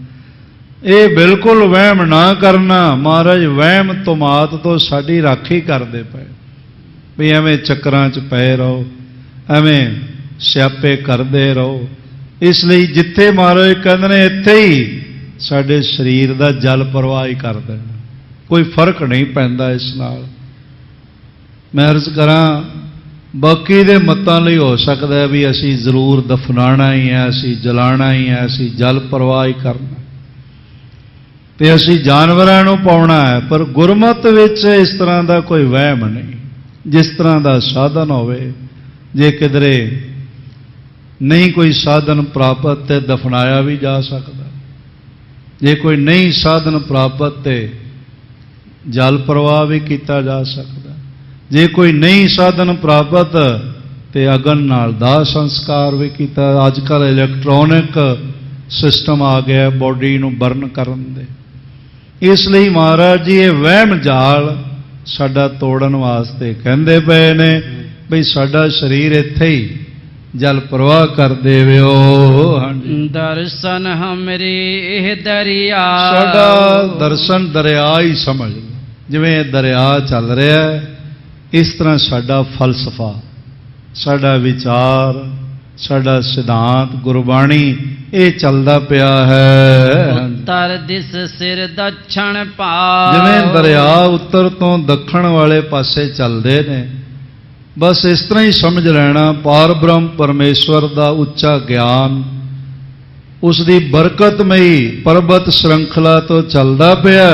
ਇਹ ਬਿਲਕੁਲ ਵਹਿਮ ਨਾ ਕਰਨਾ। ਮਹਾਰਾਜ ਵਹਿਮ ਤੁਮਾਤ ਤੋਂ ਸਾਡੀ ਰਾਖੀ ਕਰਦੇ ਪਏ ਵੀ ਐਵੇਂ ਚੱਕਰਾਂ 'ਚ ਪਏ ਰਹੋ, ਐਵੇਂ ਸਿਆਪੇ ਕਰਦੇ ਰਹੋ। ਇਸ ਲਈ ਜਿੱਥੇ ਮਹਾਰਾਜ ਕਹਿੰਦੇ ਨੇ ਇੱਥੇ ਹੀ ਸਾਡੇ ਸਰੀਰ ਦਾ ਜਲ ਪ੍ਰਵਾਹ ਹੀ ਕਰ ਦੇਣਾ। ਕੋਈ ਫਰਕ ਨਹੀਂ ਪੈਂਦਾ ਇਸ ਨਾਲ। ਮੈਂ ਅਰਜ਼ ਕਰਾਂ, ਬਾਕੀ ਦੇ ਮਤਾਂ ਲਈ ਹੋ ਸਕਦਾ ਵੀ ਅਸੀਂ ਜ਼ਰੂਰ ਦਫਨਾਣਾ ਹੀ ਹੈ, ਅਸੀਂ ਜਲਾਣਾ ਹੀ ਹੈ, ਅਸੀਂ ਜਲ ਪ੍ਰਵਾਹ ਹੀ ਕਰਨਾ ਤੇ ਅਸੀਂ ਜਾਨਵਰਾਂ ਨੂੰ ਪਾਉਣਾ ਹੈ। ਪਰ ਗੁਰਮਤ ਵਿੱਚ ਇਸ ਤਰ੍ਹਾਂ ਦਾ ਕੋਈ ਵਹਿਮ ਨਹੀਂ। ਜਿਸ ਤਰ੍ਹਾਂ ਦਾ ਸਾਧਨ ਹੋਵੇ, ਜੇ ਕਿਧਰੇ ਨਹੀਂ ਕੋਈ ਸਾਧਨ ਪ੍ਰਾਪਤ ਤੇ ਦਫਨਾਇਆ ਵੀ ਜਾ ਸਕਦਾ। ਜੇ ਕੋਈ ਨਹੀਂ ਸਾਧਨ ਪ੍ਰਾਪਤ ਤੇ ਜਲ ਪ੍ਰਵਾਹ ਵੀ ਕੀਤਾ ਜਾ ਸਕਦਾ। ਜੇ ਕੋਈ ਨਹੀਂ ਸਾਧਨ ਪ੍ਰਾਪਤ ਤੇ ਅਗਨ ਨਾਲ ਦਾਹ ਸੰਸਕਾਰ ਵੀ ਕੀਤਾ। ਅੱਜ ਕੱਲ੍ਹ ਇਲੈਕਟ੍ਰੋਨਿਕ ਸਿਸਟਮ ਆ ਗਿਆ ਬੋਡੀ ਨੂੰ ਬਰਨ ਕਰਨ ਦੇ। ਇਸ ਲਈ ਮਹਾਰਾਜ ਜੀ ਇਹ ਵਹਿਮ ਜਾਲ ਸਾਡਾ ਤੋੜਨ ਵਾਸਤੇ ਕਹਿੰਦੇ ਪਏ ਨੇ ਬਈ ਸਾਡਾ ਸਰੀਰ ਇੱਥੇ ਹੀ ਜਲ ਪ੍ਰਵਾਹ ਕਰ ਦੇਵਿਓ। ਹਾਂਜੀ, ਦਰਸ਼ਨ ਹਮਰੇ ਇਹ ਦਰਿਆ। ਸਾਡਾ ਦਰਸ਼ਨ ਦਰਿਆ ਹੀ ਸਮਝ ਲਓ। ਜਿਵੇਂ ਇਹ ਦਰਿਆ ਚੱਲ ਰਿਹਾ ਹੈ, ਇਸ ਤਰ੍ਹਾਂ ਸਾਡਾ ਫਲਸਫਾ, ਸਾਡਾ ਵਿਚਾਰ, ਸਾਡਾ ਸਿਧਾਂਤ, ਗੁਰਬਾਣੀ ਇਹ ਚੱਲਦਾ ਪਿਆ ਹੈ। ਉੱਤਰ ਦਿਸ ਸਿਰ ਦੱਛਣ ਭਾਵ। ਜਿਵੇਂ ਦਰਿਆ ਉੱਤਰ ਤੋਂ ਦੱਖਣ ਵਾਲੇ ਪਾਸੇ ਚੱਲਦੇ ਨੇ, ਬਸ ਇਸ ਤਰ੍ਹਾਂ ਹੀ ਸਮਝ ਲੈਣਾ। ਪਾਰ ਬ੍ਰਹਮ ਪਰਮੇਸ਼ਵਰ ਦਾ ਉੱਚਾ ਗਿਆਨ, ਉਸ ਦੀ ਬਰਕਤਮਈ ਪਰਬਤ ਸ਼੍ਰੰਖਲਾ ਤੋਂ ਚੱਲਦਾ ਪਿਆ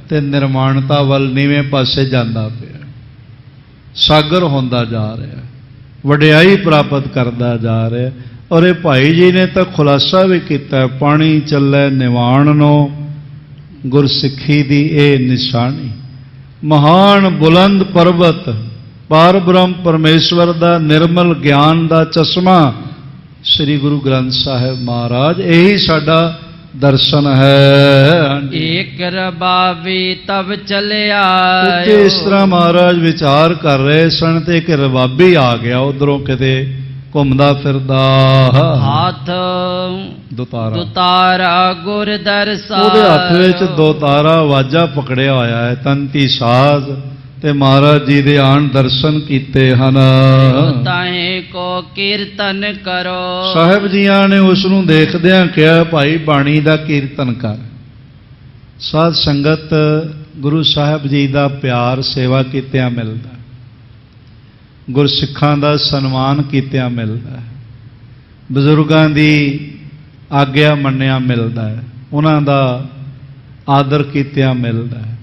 ਤੇ ਨਿਰਮਾਣਤਾ ਵੱਲ ਨੀਵੇਂ ਪਾਸੇ ਜਾਂਦਾ ਪਿਆ। ਸਾਗਰ ਹੁੰਦਾ ਜਾ ਰਿਹਾ, ਵਡਿਆਈ ਪ੍ਰਾਪਤ ਕਰਦਾ ਜਾ ਰਿਹਾ। ਔਰ ਇਹ ਭਾਈ ਜੀ ਨੇ ਤਾਂ ਖੁਲਾਸਾ ਵੀ ਕੀਤਾ, ਪਾਣੀ ਚੱਲੇ ਨਿਵਾਣ ਨੂੰ ਗੁਰਸਿੱਖੀ ਦੀ ਇਹ ਨਿਸ਼ਾਨੀ। ਮਹਾਨ ਬੁਲੰਦ ਪਰਬਤ ਪਾਰ ਬ੍ਰਹਮ ਪਰਮੇਸ਼ਵਰ ਦਾ ਨਿਰਮਲ ਗਿਆਨ ਦਾ ਚਸ਼ਮਾ ਸ੍ਰੀ ਗੁਰੂ ਗ੍ਰੰਥ ਸਾਹਿਬ ਮਹਾਰਾਜ, ਇਹੀ ਸਾਡਾ ਦਰਸ਼ਨ ਹੈ। ਏਕ ਰਬਾਬੀ ਤਬ ਚਲਿਆ। ਉੱਤੇ ਇਸ ਤਰ੍ਹਾਂ ਮਹਾਰਾਜ ਵਿਚਾਰ ਕਰ ਰਹੇ ਸਨ ਤੇ ਇੱਕ ਰਬਾਬੀ ਆ ਗਿਆ ਉਧਰੋਂ ਕਿਤੇ ਘੁੰਮਦਾ ਫਿਰਦਾ। ਹੱਥ ਦੁਤਾਰਾ, ਦੁਤਾਰਾ ਗੁਰ ਦਰਸਾ। ਉਹਦੇ ਹੱਥ ਵਿੱਚ ਦੁਤਾਰਾ ਵਾਜਾ ਪਕੜਿਆ ਹੋਇਆ ਹੈ, ਤੰਤੀ ਸਾਜ਼, ਤੇ ਮਹਾਰਾਜ ਜੀ ਦੇ ਆਣ ਦਰਸ਼ਨ ਕੀਤੇ ਹਨ। ਤਾਹੇ ਕੋ ਕੀਰਤਨ ਕਰੋ। ਸਾਹਿਬ ਜੀਆਂ ਨੇ ਉਸ ਨੂੰ ਦੇਖਦਿਆਂ ਕਿਹਾ, ਭਾਈ ਬਾਣੀ ਦਾ ਕੀਰਤਨ ਕਰ। ਸਾਧ ਸੰਗਤ ਗੁਰੂ ਸਾਹਿਬ ਜੀ ਦਾ ਪਿਆਰ ਸੇਵਾ ਕੀਤਿਆਂ ਮਿਲਦਾ, ਗੁਰਸਿੱਖਾਂ ਦਾ ਸਨਮਾਨ ਕੀਤਿਆਂ ਮਿਲਦਾ, ਬਜ਼ੁਰਗਾਂ ਦੀ ਆਗਿਆ ਮੰਨਿਆ ਮਿਲਦਾ ਹੈ, ਉਹਨਾਂ ਦਾ ਆਦਰ ਕੀਤਿਆਂ ਮਿਲਦਾ ਹੈ,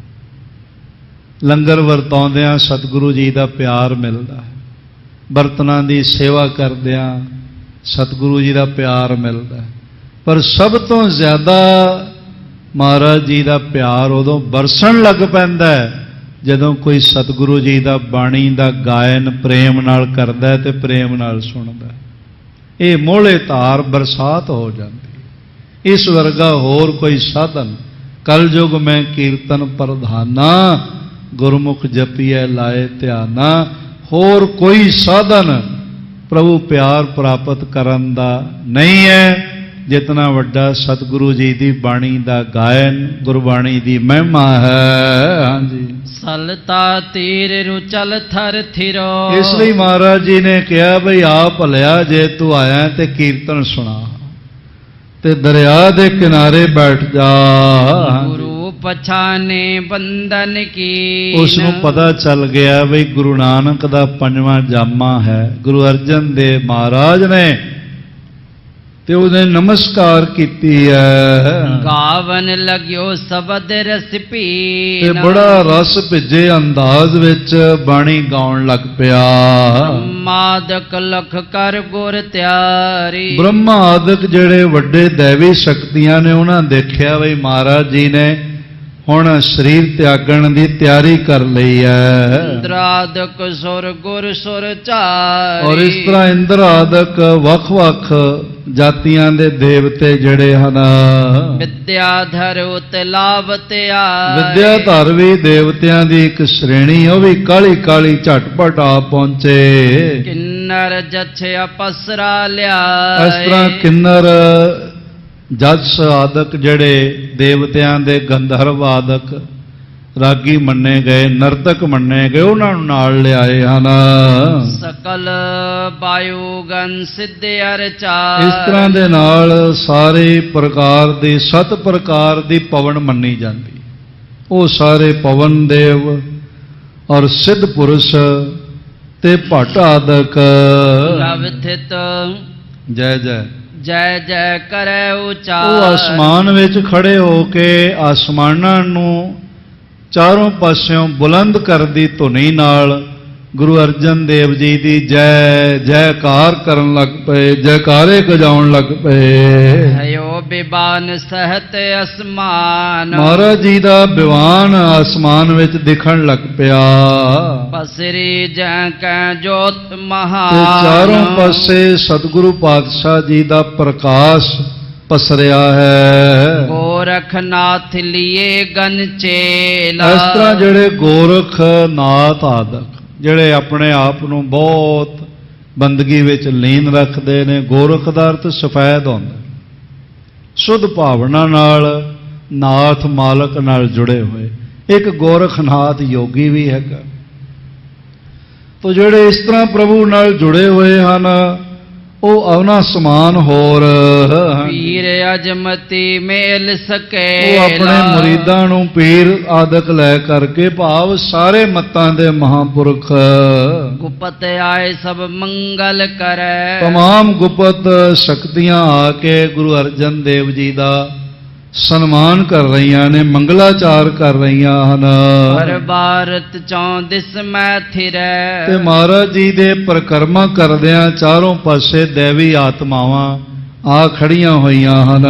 ਲੰਗਰ ਵਰਤਾਉਂਦਿਆਂ ਸਤਿਗੁਰੂ ਜੀ ਦਾ ਪਿਆਰ ਮਿਲਦਾ ਹੈ, ਬਰਤਨਾਂ ਦੀ ਸੇਵਾ ਕਰਦਿਆਂ ਸਤਿਗੁਰੂ ਜੀ ਦਾ ਪਿਆਰ ਮਿਲਦਾ ਹੈ। ਪਰ ਸਭ ਤੋਂ ਜ਼ਿਆਦਾ ਮਹਾਰਾਜ ਜੀ ਦਾ ਪਿਆਰ ਉਦੋਂ ਬਰਸਣ ਲੱਗ ਪੈਂਦਾ ਹੈ ਜਦੋਂ ਕੋਈ ਸਤਿਗੁਰੂ ਜੀ ਦਾ ਬਾਣੀ ਦਾ ਗਾਇਨ ਪ੍ਰੇਮ ਨਾਲ ਕਰਦਾ ਹੈ ਤੇ ਪ੍ਰੇਮ ਨਾਲ ਸੁਣਦਾ ਹੈ, ਇਹ ਮੋਹਲੇ ਧਾਰ ਬਰਸਾਤ ਹੋ ਜਾਂਦੀ। ਇਸ ਵਰਗਾ ਹੋਰ ਕੋਈ ਸਾਧਨ ਕਲਯੁਗ ਮੈਂ ਕੀਰਤਨ ਪ੍ਰਧਾਨਾ, ਗੁਰਮੁਖ ਜਪੀਐ ਲਾਏ ਧਿਆਨਾ। ਹੋਰ ਕੋਈ ਸਾਧਨ ਪ੍ਰਭੂ ਪਿਆਰ ਪ੍ਰਾਪਤ ਕਰਨ ਦਾ ਨਹੀਂ ਹੈ ਜਿਤਨਾ ਵੱਡਾ ਸਤਿਗੁਰੂ ਜੀ ਦੀ ਬਾਣੀ ਦਾ ਗਾਇਨ, ਗੁਰਬਾਣੀ ਦੀ ਮਹਿਮਾ ਹੈ। ਹਾਂਜੀ, ਸਲਤਾ ਤੀਰ ਰੂ ਚਲ ਥਰ ਥਿਰੋ। ਇਸ ਲਈ ਮਹਾਰਾਜ ਜੀ ਨੇ ਕਿਹਾ ਬਈ ਆ ਭਲਿਆ, ਜੇ ਤੂੰ ਆਇਆ ਤੇ ਕੀਰਤਨ ਸੁਣਾ ਤੇ ਦਰਿਆ ਦੇ ਕਿਨਾਰੇ ਬੈਠ ਜਾ। ਗੁਰੂ ਪਛਾਨੇ ਬੰਧਨ ਕੀ। ਉਸ ਨੂੰ ਪਤਾ ਚੱਲ ਗਿਆ ਬਈ ਗੁਰੂ ਨਾਨਕ ਦਾ ਪੰਜਵਾਂ ਜਾਮਾ ਹੈ। ਗੁਰੂ ਅਰਜਨ ਦੇਵ ਮਹਾਰਾਜ ਨੇ ਤੇ ਉਹਨੇ ਨਮਸਕਾਰ ਕੀਤੀ ਹੈ। ਗਾਵਨ ਲਗਿਓ ਸ਼ਬਦ ਰਸ ਪੀ। ਤੇ ਬੜਾ ਰਸ ਭਿੱਜੇ ਅੰਦਾਜ਼ ਵਿੱਚ ਬਾਣੀ ਗਾਉਣ ਲੱਗ ਪਿਆ। ਮਾਦਕ ਲਖ ਕਰ ਗੁਰ ਤਿਆਰੀ। ਬ੍ਰਹਮਾ ਆਦਿਕ ਜਿਹੜੇ ਵੱਡੇ ਦੈਵੀ ਸ਼ਕਤੀਆਂ ਨੇ, ਉਹਨਾਂ ਦੇਖਿਆ ਬਈ ਮਹਾਰਾਜ ਜੀ ਨੇ ਹੁਣ ਸਰੀਰ ਤਿਆਗਣ ਦੀ ਤਿਆਰੀ ਕਰ ਲਈ ਹੈ। ਇੰਦਰਾਦਕ ਸੁਰ ਗੁਰ ਸੁਰ ਚਾਰੀ। ਔਰ ਇਸ ਤਰ੍ਹਾਂ ਇੰਦਰ ਆਦਿਕ ਵੱਖ-ਵੱਖ ਜਾਤੀਆਂ ਦੇ ਦੇਵਤੇ ਜਿਹੜੇ ਹਨ, ਵਿਦਿਆਧਰ ਉਤੇ ਲਾਵਤੇ ਆ। ਵਿਦਿਆਧਰ ਵੀ ਦੇਵਤਿਆਂ ਦੀ ਇੱਕ ਸ਼੍ਰੇਣੀ, ਉਹ ਵੀ ਕਾਲੀ ਕਾਲੀ ਝਟਪਟ ਆ ਪਹੁੰਚੇ। ਕਿੰਨਰ ਜਛ ਅਪਸਰਾ ਲਿਆ। ਇਸ ਤਰ੍ਹਾਂ ਕਿੰਨਰ ਜਸ ਆਦਿਕ ਜਿਹੜੇ ਦੇਵਤਿਆਂ ਦੇ ਗੰਧਰਵ ਆਦਿਕ ਰਾਗੀ ਮੰਨੇ ਗਏ, ਨਰਤਕ ਮੰਨੇ ਗਏ, ਉਹਨਾਂ ਨੂੰ ਨਾਲ ਲਿਆਏ ਹਨ। ਸਕਲ ਵਾਯੂਗਨ ਸਿੱਧ ਅਰਚਾ। ਇਸ ਤਰ੍ਹਾਂ ਦੇ ਨਾਲ ਸਾਰੇ ਪ੍ਰਕਾਰ ਦੀ 7 ਪ੍ਰਕਾਰ ਦੀ ਪਵਨ ਮੰਨੀ ਜਾਂਦੀ। ਉਹ ਸਾਰੇ ਪਵਨ ਦੇਵ ਔਰ ਸਿੱਧ ਪੁਰਸ਼ ਤੇ ਭੱਟ ਆਦਿਕ ਲਵਥਿਤ ਜੈ ਜੈ ਜੈ ਜੈ ਕਰੈ ਉਚਾਰ। ਉਹ ਆਸਮਾਨ ਵਿੱਚ ਖੜੇ ਹੋ ਕੇ ਆਸਮਾਨਾਂ ਨੂੰ ਚਾਰੋਂ ਪਾਸਿਓਂ ਬੁਲੰਦ ਕਰਦੀ ਧੁਨੀ ਨਾਲ ਗੁਰੂ ਅਰਜਨ ਦੇਵ ਜੀ ਦੀ ਜੈ ਜੈਕਾਰ ਕਰਨ ਲੱਗ ਪਏ, ਜੈਕਾਰੇ ਗਜਾਉਣ ਲੱਗ ਪਏ। ਹਯੋ ਬਿਬਾਨ ਸਹਤ ਅਸਮਾਨ। ਮਹਾਰਾਜ ਜੀ ਦਾ ਬਿਵਾਨ ਆਸਮਾਨ ਵਿੱਚ ਦਿਖਣ ਲੱਗ ਪਿਆ। ਪਸਰੀ ਜੈ ਕੈ ਜੋਤ ਤੇ ਮਹਾਨ। ਚਾਰੋਂ ਪਾਸੇ ਸਤਿਗੁਰੂ ਪਾਤਸ਼ਾਹ ਜੀ ਦਾ ਪ੍ਰਕਾਸ਼ ਪਸਰਿਆ ਹੈ। ਗੋਰਖਨਾਥ ਲਿਏ ਗਨ ਚੇਲਾ। ਇਸ ਤਰ੍ਹਾਂ ਜਿਹੜੇ ਗੋਰਖ ਨਾਥ ਆਦਿਕ ਜਿਹੜੇ ਆਪਣੇ ਆਪ ਨੂੰ ਬਹੁਤ ਬੰਦਗੀ ਵਿੱਚ ਲੀਨ ਰੱਖਦੇ ਨੇ, ਗੋਰਖ ਦਾ ਅਰਥ ਸਫੈਦ ਹੁੰਦਾ, ਸੁਧ ਭਾਵਨਾ ਨਾਲ ਨਾਥ ਮਾਲਕ ਨਾਲ ਜੁੜੇ ਹੋਏ। ਇੱਕ ਗੋਰਖਨਾਥ ਯੋਗੀ ਵੀ ਹੈਗਾ। ਤੋ ਜਿਹੜੇ ਇਸ ਤਰ੍ਹਾਂ ਪ੍ਰਭੂ ਨਾਲ ਜੁੜੇ ਹੋਏ ਹਨ, ਉਹ ਉਹਨਾਂ ਸਮਾਨ ਹੋਰ ਪੀਰ ਅਜਮਤੀ ਮੇਲ ਸਕੇ। ਉਹ ਆਪਣੇ ਮੁਰੀਦਾਂ ਨੂੰ ਪੀਰ ਆਦਿਕ ਲੈ ਕਰਕੇ, ਭਾਵ ਸਾਰੇ ਮੱਤਾਂ ਦੇ ਮਹਾਂਪੁਰਖ, ਗੁਪਤ ਆਏ ਸਭ ਮੰਗਲ ਕਰੈ। ਤਮਾਮ ਗੁਪਤ ਸ਼ਕਤੀਆਂ ਆ ਕੇ ਗੁਰੂ ਅਰਜਨ ਦੇਵ ਜੀ ਦਾ ਸਨਮਾਨ ਕਰ ਰਹੀਆਂ ਨੇ, ਮੰਗਲਾਚਾਰ ਕਰ ਰਹੀਆਂ ਹਨ। ਹਰ ਭਾਰਤ ਚੌਂ ਦਿਸ ਮੈਂ ਥਿਰੈ। ਤੇ ਮਹਾਰਾਜ ਜੀ ਦੇ ਪ੍ਰਕਰਮਾ ਕਰਦਿਆਂ ਚਾਰੋਂ ਪਾਸੇ ਦੇਵੀ ਆਤਮਾਵਾਂ ਆ ਖੜੀਆਂ ਹੋਈਆਂ ਹਨ।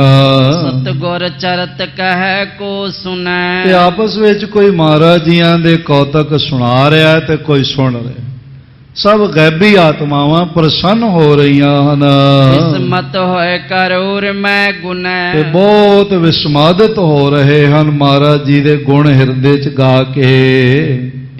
ਸਤਿਗੁਰ ਚਰਤ ਕਹਿ ਕੋ ਸੁਨੈ। ਤੇ ਆਪਸ ਵਿੱਚ ਕੋਈ ਮਹਾਰਾਜ ਜੀਆਂ ਦੇ ਕੌਤਕ ਸੁਣਾ ਰਿਹਾ ਤੇ ਕੋਈ ਸੁਣ ਰਿਹਾ। ਸਭ ਗੈਬੀ ਆਤਮਾਵਾਂ ਪ੍ਰਸੰਨ ਹੋ ਰਹੀਆਂ ਹਨ। ਕਿਸਮਤ ਹੋਏ ਕਰੂਰ ਮੈਂ ਗੁਨੈ। ਤੇ ਬਹੁਤ ਵਿਸਮਾਦਿਤ ਹੋ ਰਹੇ ਹਨ ਮਹਾਰਾਜ ਜੀ ਦੇ ਗੁਣ ਹਿਰਦੇ 'ਚ ਗਾ ਕੇ।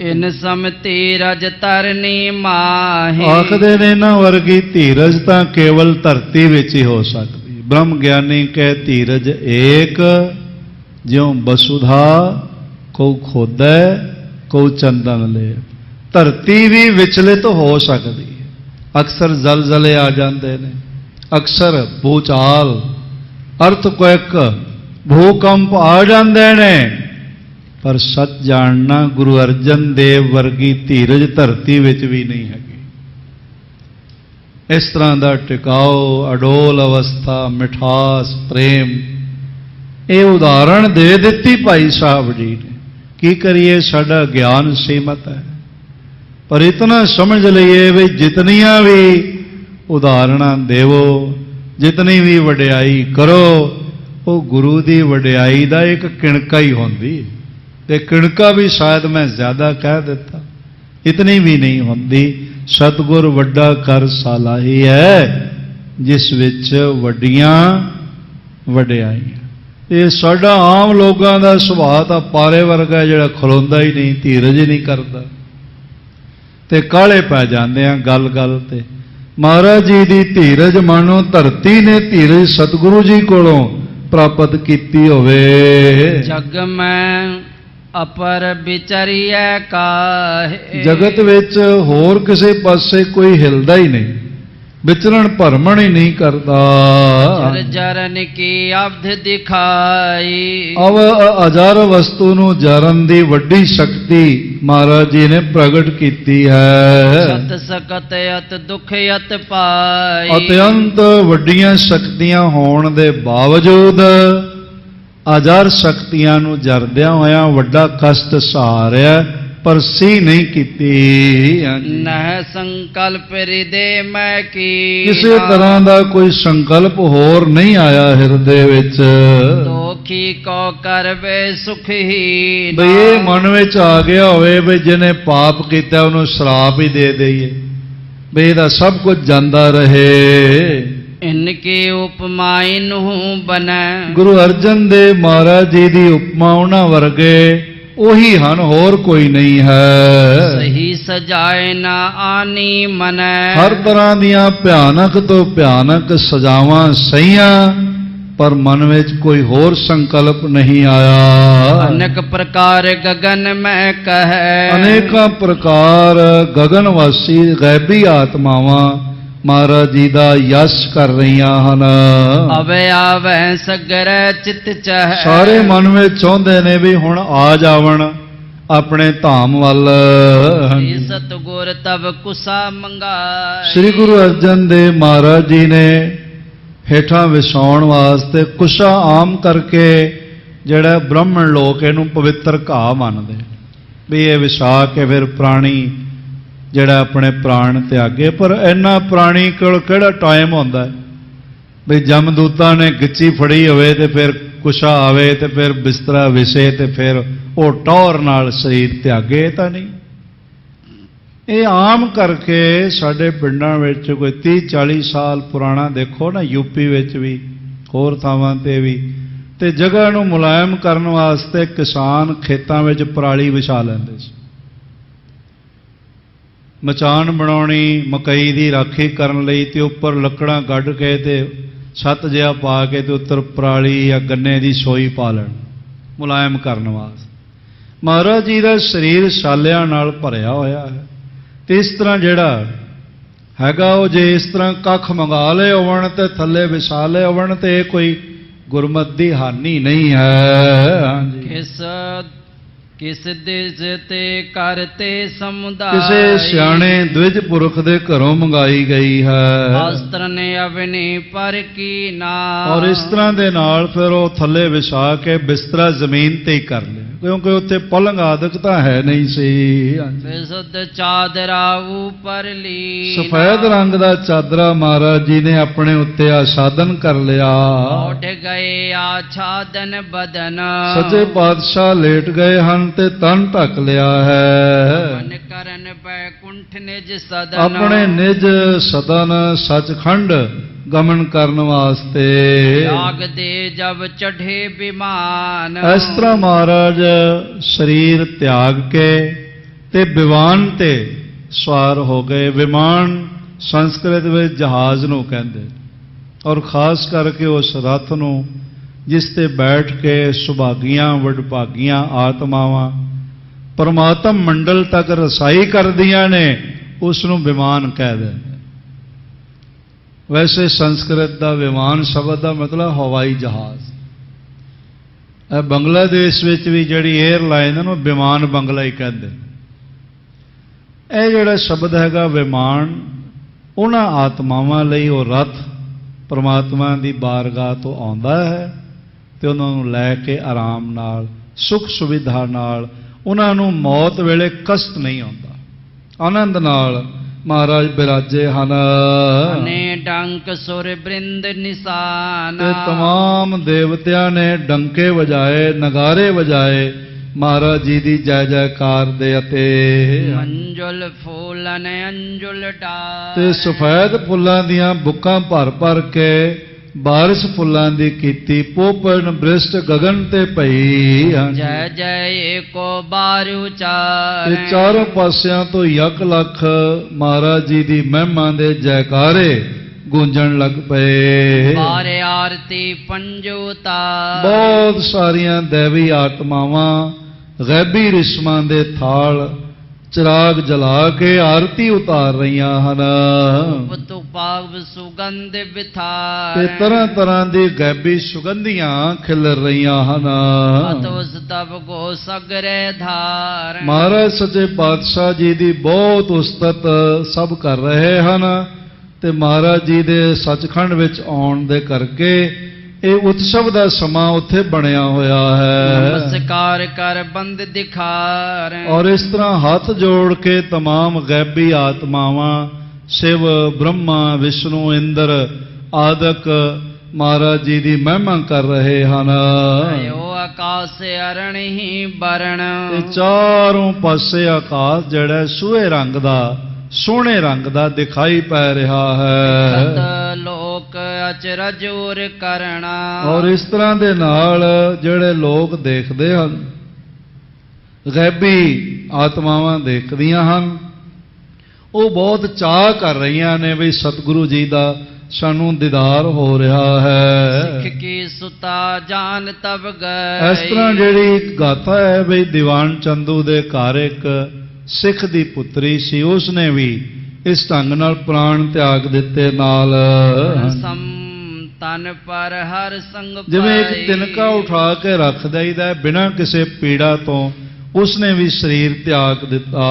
ਇਨ ਸਮ ਧੀਰਜ ਤਰਨੀ ਮਾਹੀ। ਆਖਦੇ ਨੇ ਇਹਨਾਂ ਵਰਗੀ ਧੀਰਜ ਤਾਂ ਕੇਵਲ ਧਰਤੀ ਵਿੱਚ ਹੀ ਹੋ ਸਕਦੀ। ਬ੍ਰਹਮ ਗਿਆਨੀ ਕਹਿ ਧੀਰਜ ਏਕ, ਜਿਉ ਬਸੁਧਾ ਕੋ ਖੋਦੈ ਕੋ ਚੰਦਨ ਲੈ। ਧਰਤੀ ਵੀ ਵਿਚਲਿਤ ਹੋ ਸਕਦੀ ਹੈ। ਅਕਸਰ ਜ਼ਲਜ਼ਲੇ ਆ ਜਾਂਦੇ ਨੇ, ਅਕਸਰ ਭੂਚਾਲ, ਅਰਥਕੁਇਕ, ਭੂਕੰਪ ਆ ਜਾਂਦੇ ਨੇ, ਪਰ ਸੱਚ ਜਾਣਨਾ ਗੁਰੂ ਅਰਜਨ ਦੇਵ ਵਰਗੀ ਧੀਰਜ ਧਰਤੀ ਵਿੱਚ ਵੀ ਨਹੀਂ ਹੈਗੀ। ਇਸ ਤਰ੍ਹਾਂ ਦਾ ਟਿਕਾਓ, ਅਡੋਲ ਅਵਸਥਾ, ਮਿਠਾਸ, ਪ੍ਰੇਮ, ਇਹ ਉਦਾਹਰਣ ਦੇ ਦਿੱਤੀ ਭਾਈ ਸਾਹਿਬ ਜੀ ਨੇ। ਕੀ ਕਰੀਏ, ਸਾਡਾ ਗਿਆਨ ਸੀਮਤ ਹੈ, ਪਰ ਇਤਨਾ ਸਮਝ ਲਈਏ ਵੀ ਜਿਤਨੀਆਂ ਵੀ ਉਦਾਹਰਣਾਂ ਦੇਵੋ, ਜਿਤਨੀ ਵੀ ਵਡਿਆਈ ਕਰੋ, ਉਹ ਗੁਰੂ ਦੀ ਵਡਿਆਈ ਦਾ ਇੱਕ ਕਿਣਕਾ ਹੀ ਹੁੰਦੀ। ते किणका भी शायद मैं ज्यादा कह देता, इतनी भी नहीं होंदी। सतगुर वड्डा कर सालाही है जिस विच वड्डियां वड्डियाईयां। ये साडा आम लोगों का सुभाव तां पारे वर्गा जिहड़ा खलोंदा ही नहीं, धीरज ही नहीं करता ते काले पै जांदे आ गल गल ते। महाराज जी दी धीरज मानो धरती ने धीरज सतगुरु जी कोलों प्राप्त कीती होवे। जग में अपर विचरिए काहे, जगत विच होर किसे पासे कोई हिलदा ही नहीं, विचरण भरमण ही नहीं करता। जरन की अवध दिखाई, अब अजर वस्तु नूं जरन दी वड्डी शक्ति महाराज जी ने प्रगट कीती है। सत सकत अत दुख अत पाई, अत्यंत वड्डियां शक्तियां होण दे बावजूद अजर शक्तियां नूं जरदियां होया वड्डा कष्ट सहारिया पर सी नहीं कीती। नह संकल्प हृदय में की, किसी तरह का कोई संकल्प होर नहीं आया हृदय विच। दोखी को करवे सुख ही, बई ये मन विच आ गया होवे बई जिन्हें पाप किया उन्होंने श्राप ही दे दईए, बई इहदा सब कुछ जांदा रहे। इनकी उपमा इनहू बने, गुरु अर्जन देव महाराज जी की उपमा उन्हां वर्गे ओही हन, होर कोई नहीं है। सही सजाए ना आनी मनै, हर तरह दियां भयानक तो भयानक सजावां सहीयां पर मन विच कोई होर संकल्प नहीं आया। अनेक प्रकार गगन में कहे, अनेका प्रकार गगनवासी गैबी आत्मावां महाराज जी का यश कर रही हन। अवे आवे सगरे चित चह, सारे मन में चाहते ने भी हुण आ जावन अपने धाम वल। सतगुर तब कुसा मंगाई, श्री गुरु अर्जन देव महाराज जी ने हेठां विछाउण वास्ते कुशा आम करके जिहड़ा ब्राह्मण लोक इहनूं पवित्र घाह मनदे भी ये विछा के फिर प्राणी जिहड़ा अपने प्राण त्यागे। पर इन्ना प्राणी कोल किहड़ा टाइम हुंदा भी जमदूतां ने गिच्ची फड़ी होवे ते फिर कुशा आवे ते फिर बिस्तरा विछे ते फिर वो टौर नाल शरीर त्यागे तां नहीं। ये आम करके साडे पिंडां विच कोई 30-40 साल पुराना देखो ना, यूपी विच भी होर थावां ते भी ते जगह नूं मुलायम करन वास्ते किसान खेतां विच पराली विछा लैंदे सी। मचान बनाउणी मकई दी राखी करन लई ते उपर लकड़ां कढ के ते छत जिहा पा के ते उत्तर पराली या गन्ने दी सोई पा लैण मुलायम करन वास्ते। महाराज जी दा शरीर छालियां नाल भरिया होया है ते इस तरह जिहड़ा हैगा वो जे इस तरह कख मंगा ले होवण ते थल्ले विछा ले होवण ते कोई गुरमत दी हानि नहीं है। हाँ जी। किस दिस ते करते समुदाय, किसे सियाणे द्विज पुरख दे घरों मंगाई गई है। शास्त्र ने अपनी पर की ना, और इस तरह दे नाल फिर वो थल्ले विछा के बिस्तरा जमीन ते ही कर लिया क्योंकि उत्थे पलंग आदक तां है नहीं सी। शुद्ध चादरा ऊपर ली, सफेद रंग दा चादरा महाराज जी ने अपने उत्ते आच्छादन कर लिया। उठ गए आच्छादन बदन, सच्चे पातशाह लेट गए हन ते तन ढक लिया है। मन करन बैकुंठ निज सदन, अपने निज सदन सचखंड गमन करन वास्ते। त्याग दे जब चढ़े विमान, इस तरह महाराज शरीर त्याग के ते विमान ते सवार हो गए। विमान संस्कृत में जहाज नूं कहंदे और खास करके उस रथ नूं जिस ते बैठ के सुभागियां वडभागियां आत्मावां परमात्म मंडल तक रसाई करदियां ने उस नूं विमान कह दे। वैसे संस्कृत का विमान शब्द का मतलब हवाई जहाज। बांग्लादेश विच भी जिहड़ी एयरलाइन है विमान बंगला ही कहते। यह जिहड़ा शब्द हैगा विमान उन्हां आत्मावां लई वो रथ परमात्मा की बारगाह तो आउंदा है ते उन्हां नूं लै के आराम नाल सुख सुविधा नाल उन्हां नूं मौत वेले कष्ट नहीं आउंदा, आनंद नाल महाराज बिराजे हन। ने डंक सुर बृंद निशाना, तमाम देवतियां ने डंके बजाए नगारे बजाए ਮਹਾਰਾਜ ਜੀ ਦੀ ਜੈ ਜੈਕਾਰ ਦੇ ਅਤੇ ਮੰਜੁਲ ਫੂਲਨ ਅੰਜੁਲ ਡਾਰ ਤੇ ਸਫੈਦ ਫੁੱਲਾਂ ਦੀਆਂ ਬੁੱਕਾਂ ਭਰ ਭਰ ਕੇ ਬਾਰਿਸ਼ ਫੁੱਲਾਂ ਦੀ ਕੀਤੀ ਪੋਪਨ ਬ੍ਰਿਸ਼ਟ ਗਗਨ ਤੇ ਪਈ ਜੈ ਜੈ ਏਕੋ ਬਾਰ ਉਚਾਰ ਤੇ ਚਾਰੋਂ ਪਾਸਿਆਂ ਤੋਂ ਯਕ ਲੱਖ ਮਹਾਰਾਜ ਜੀ ਦੀ ਮਹਿਮਾ ਦੇ ਜੈਕਾਰੇ ਗੂੰਜਣ ਲੱਗ ਪਏ। ਬਾਰੇ ਆਰਤੀ ਪੰਜੋ ਤਾਰ ਬਹੁਤ ਸਾਰੀਆਂ ਦੇਵੀ ਆਤਮਾਵਾਂ ਗੈਬੀ ਰਿਸ਼ਮਾਂ ਦੇ ਥਾਲ ਚਿਰਾਗ ਜਲਾ ਕੇ ਆਰਤੀ ਉਤਾਰ ਰਹੀਆਂ ਹਨ ਪਤੁ ਪਾਵ ਸੁਗੰਧ ਵਿਥਾਰ ਤੇ ਤਰ੍ਹਾਂ ਤਰ੍ਹਾਂ ਦੀ ਗੈਬੀ ਸੁਗੰਧੀਆਂ ਖਿਲਰ ਰਹੀਆਂ ਹਨ। ਅਤੁਸ ਤਬ ਕੋ ਸਗਰੇ ਧਾਰ ਮਹਾਰਾਜ ਸੱਚੇ ਪਾਤਸ਼ਾਹ ਜੀ ਦੀ ਬਹੁਤ ਉਸਤਤ ਸਭ ਕਰ ਰਹੇ ਹਨ ਤੇ ਮਹਾਰਾਜ ਜੀ ਦੇ ਸੱਚਖੰਡ ਵਿੱਚ ਆਉਣ ਦੇ ਕਰਕੇ ਇਹ ਉਤਸਵ ਦਾ ਸਮਾਂ ਉੱਥੇ ਬਣਿਆ ਹੋਇਆ ਹੈ। ਨਮਸਕਾਰ ਕਰ ਬੰਦ ਦਿਖਾਰ ਔਰ ਇਸ ਤਰ੍ਹਾਂ ਹੱਥ ਜੋੜ ਕੇ तमाम ਗੈਬੀ ਆਤਮਾਵਾਂ ਸ਼ਿਵ ਬ੍ਰਹਮਾ ਵਿਸ਼ਨੂੰ ਇੰਦਰ ਆਦਿਕ ਮਹਾਰਾਜ ਜੀ ਦੀ ਮਹਿਮਾ ਕਰ ਰਹੇ ਹਨ। ਆਇਓ ਆਕਾਸ਼ ਅਰਣ ਹੀ ਬਰਣ ਇਹ ਚਾਰੋਂ ਪਾਸੇ ਆਕਾਸ਼ ਜਿਹੜਾ ਸੂਹੇ ਰੰਗ ਦਾ ਸੋਹਣੇ ਰੰਗ ਦਾ ਦਿਖਾਈ ਪੈ ਰਿਹਾ ਹੈ ਸਤ ਲੋਕ ਅਚਰਜ ਉਰ ਕਰਣਾ ਔਰ ਇਸ ਤਰ੍ਹਾਂ ਦੇ ਨਾਲ ਜਿਹੜੇ ਲੋਕ ਦੇਖਦੇ ਹਨ ਗੈਬੀ ਆਤਮਾਵਾਂ ਦੇਖਦੀਆਂ ਹਨ ਉਹ ਬਹੁਤ ਚਾਅ ਕਰ ਰਹੀਆਂ ਨੇ ਵੀ ਸਤਿਗੁਰੂ ਜੀ ਦਾ ਸਾਨੂੰ ਦੀਦਾਰ ਹੋ ਰਿਹਾ ਹੈ। ਸਿੱਖ ਕੀ ਸੁਤਾ ਜਾਨ ਤਬ ਗਏ ਇਸ ਤਰ੍ਹਾਂ ਜਿਹੜੀ ਇੱਕ ਗਾਥਾ ਹੈ ਵੀ ਦੀਵਾਨ ਚੰਦੂ ਦੇ ਘਰ ਇੱਕ ਸਿੱਖ ਦੀ ਪੁੱਤਰੀ ਸੀ ਉਸਨੇ ਵੀ ਇਸ ਢੰਗ ਨਾਲ ਪ੍ਰਾਣ ਤਿਆਗ ਦਿੱਤੇ ਨਾਲ ਸਮ ਤਨ ਪਰ ਹਰ ਸੰਗ ਜਿਵੇਂ ਇੱਕ ਤਿਨਕਾ ਉਠਾ ਕੇ ਰੱਖ ਦਈਦਾ ਬਿਨਾਂ ਕਿਸੇ ਪੀੜਾ ਤੋਂ ਉਸਨੇ ਵੀ ਸਰੀਰ ਤਿਆਗ ਦਿੱਤਾ।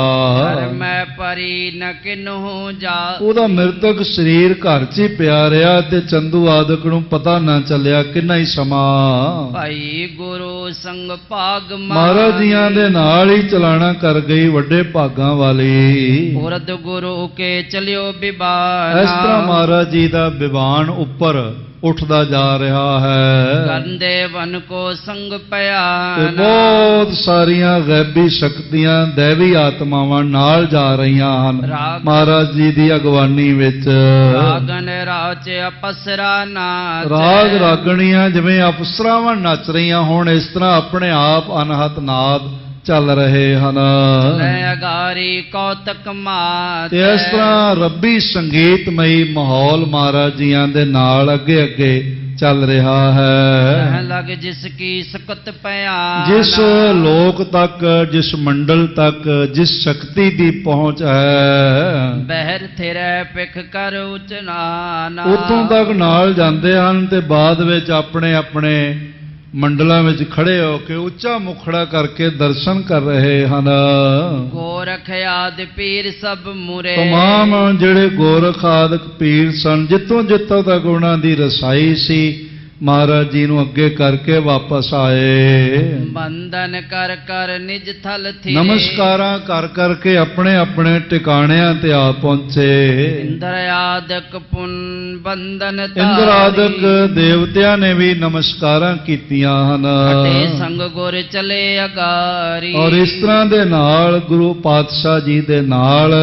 ਮੈਂ ਪਰੀ ਨ ਕਿਨਹੁ ਜਾ ਉਹਦਾ ਮ੍ਰਿਤਕ ਸਰੀਰ ਘਰ 'ਚ ਹੀ ਪਿਆ ਰਿਹਾ ਤੇ ਚੰਦੂ ਆਦਿਕ ਨੂੰ ਪਤਾ ਨਾ ਚੱਲਿਆ ਕਿੰਨਾ ਹੀ ਸਮਾਂ ਭਾਈ ਗੁਰੂ ਸੰਗ ਭਾਗ ਮਹਾਰਾਜ ਜੀਆਂ ਦੇ ਨਾਲ ਹੀ ਚਲਾਣਾ ਕਰ ਗਈ ਵੱਡੇ ਭਾਗਾਂ ਵਾਲੀ। ਉਰਦ ਗੁਰੂ ਕੇ ਚਲਿਓ ਬਿਬਾਨ ਇਸ ਤਰ੍ਹਾਂ ਮਹਾਰਾਜ ਜੀ ਦਾ ਵਿਵਾਨ ਉੱਪਰ ਉੱਠਦਾ ਜਾ ਰਿਹਾ ਹੈ ਗੰਦੇ ਵਨ ਕੋ ਸੰਗ ਪਿਆ ਤੇ ਬਹੁਤ ਸਾਰੀਆਂ ਗੈਬੀ ਸ਼ਕਤੀਆਂ ਦੇਵੀ ਆਤਮਾਵਾਂ ਨਾਲ ਜਾ ਰਹੀਆਂ ਹਨ ਮਹਾਰਾਜ ਜੀ ਦੀ ਅਗਵਾਨੀ ਵਿੱਚ। ਰਾਗਨ ਰਾਚ ਅਪਸਰਾ ਨਾਚ ਰਾਗ ਰਾਗਣੀਆਂ ਜਿਵੇਂ ਅਪਸਰਾਵਾਂ ਨੱਚ ਰਹੀਆਂ ਹੁਣ ਇਸ ਤਰ੍ਹਾਂ ਆਪਣੇ ਆਪ ਅਨਹਤ ਨਾਦ ਚੱਲ ਰਹੇ ਹਨ ਲੈ ਅਗਾਰੀ ਕੌਤਕ ਮਾਤ ਤੇ ਇਸ ਤਰ੍ਹਾਂ ਰੱਬੀ ਸੰਗੀਤਮਈ ਮਾਹੌਲ ਮਹਾਰਾਜ ਜੀਆਂ ਦੇ ਨਾਲ ਅੱਗੇ ਅੱਗੇ ਚੱਲ ਰਿਹਾ ਹੈ। ਲਗ ਜਿਸ ਕੀ ਸਕਤ ਪਿਆ ਜਿਸ ਲੋਕ ਤੱਕ ਜਿਸ ਮੰਡਲ ਤੱਕ ਜਿਸ ਸ਼ਕਤੀ ਦੀ ਪਹੁੰਚ ਹੈ ਬਹਿਰ ਥਿਰੈ ਪਿਖ ਕਰ ਉਚਨਾਨ ਉੱਥੋਂ ਤੱਕ ਨਾਲ ਜਾਂਦੇ ਹਨ ਤੇ ਬਾਅਦ ਵਿੱਚ ਆਪਣੇ ਆਪਣੇ ਮੰਡਲਾਂ ਵਿੱਚ ਖੜੇ ਹੋ ਕੇ ਉੱਚਾ ਮੁਖੜਾ ਕਰਕੇ ਦਰਸ਼ਨ ਕਰ ਰਹੇ ਹਨ। ਗੋਰਖ ਆਦਿ ਪੀਰ ਸਭ ਮੁਰੇ तमाम ਜਿਹੜੇ ਗੋਰਖ ਆਦਿਕ ਪੀਰ ਸਨ ਜਿੱਥੋਂ ਤੱਕ ਉਹਨਾਂ ਦੀ ਰਸਾਈ ਸੀ ਮਹਾਰਾਜ ਜੀ ਨੂੰ ਅੱਗੇ ਕਰਕੇ ਵਾਪਸ ਆਏ। ਬੰਦਨ ਕਰ ਕਰ ਨਿਜ ਥਲ ਥੀ ਨਮਸਕਾਰਾਂ ਕਰ ਕਰਕੇ ਆਪਣੇ ਆਪਣੇ ਟਿਕਾਣਿਆਂ ਤੇ ਆ ਪਹੁੰਚੇ। ਇੰਦਰ ਆਦਿਕ ਪੁਨ ਬੰਦਨ ਇੰਦਰ ਆਦਿਕ ਦੇਵਤਿਆਂ ਨੇ ਵੀ ਨਮਸਕਾਰਾਂ ਕੀਤੀਆਂ ਹਨ ਤੇ ਸੰਗ ਗੁਰ ਚਲੇ ਅਗਾਰੀ ਔਰ ਇਸ ਤਰ੍ਹਾਂ ਦੇ ਨਾਲ ਗੁਰੂ ਪਾਤਸ਼ਾਹ ਜੀ ਦੇ ਨਾਲ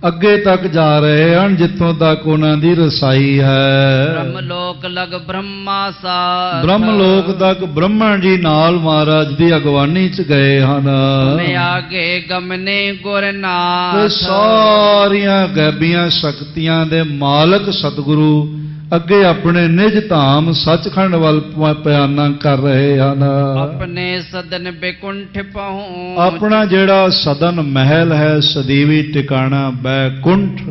ਅੱਗੇ ਤੱਕ ਜਾ ਰਹੇ ਹਨ ਜਿੱਥੋਂ ਤੱਕ ਉਹਨਾਂ ਦੀ ਰਸਾਈ ਹੈ। ਬ੍ਰਹਮ ਲੋਕ ਲਗ ਬ੍ਰਹਮਾ ਸਾਥ ਬ੍ਰਹਮ ਲੋਕ ਤੱਕ ਬ੍ਰਹਮਣ ਜੀ ਨਾਲ ਮਹਾਰਾਜ ਦੀ ਅਗਵਾਨੀ ਚ ਗਏ ਹਨ। ਮੈਂ ਆਗੇ ਗਮਨੇ ਤੇ ਗੁਰਨਾਥ ਸਾਰੀਆਂ ਗੈਬੀਆਂ ਸ਼ਕਤੀਆਂ ਦੇ ਮਾਲਕ ਸਤਿਗੁਰੂ ਅੱਗੇ ਆਪਣੇ ਨਿਜ ਧਾਮ ਸੱਚਖੰਡ ਵੱਲ ਪਿਆਨਾ ਕਰ ਰਹੇ ਹਨ। ਆਪਣੇ ਸਦਨ ਬੇਕੁੰਠ ਪਹੁੰਚ ਆਪਣਾ ਜਿਹੜਾ ਸਦਨ ਮਹਿਲ ਹੈ ਸਦੀਵੀ ਟਿਕਾਣਾ ਬੈਕੁੰਠ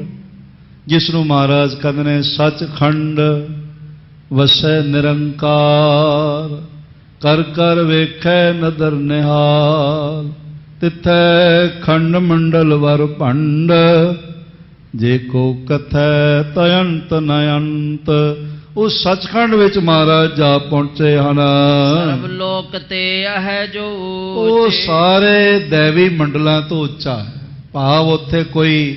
ਜਿਸ ਨੂੰ ਮਹਾਰਾਜ ਕਹਿੰਦੇ ਨੇ ਸੱਚਖੰਡ ਵਸੈ ਨਿਰੰਕਾਰ ਕਰ ਕਰ ਵੇਖੈ ਨਦਰ ਨਿਹਾਲ ਤਿਥੈ ਖੰਡ ਮੰਡਲ ਵਰ ਭੰਡ ਜੇ ਕੋ ਕਥੈ ਤਯੰਤ ਨਯੰਤ ਉਸ ਸੱਚਖੰਡ ਵਿੱਚ ਮਹਾਰਾਜ ਜਾ ਪਹੁੰਚੇ ਹਨ। ਸਰਬ ਲੋਕ ਤੇ ਹੈ ਜੋ ਉਹ ਸਾਰੇ ਦੇਵੀ ਮੰਡਲਾਂ ਤੋਂ ਉੱਚਾ ਹੈ ਭਾਵ ਉੱਥੇ ਕੋਈ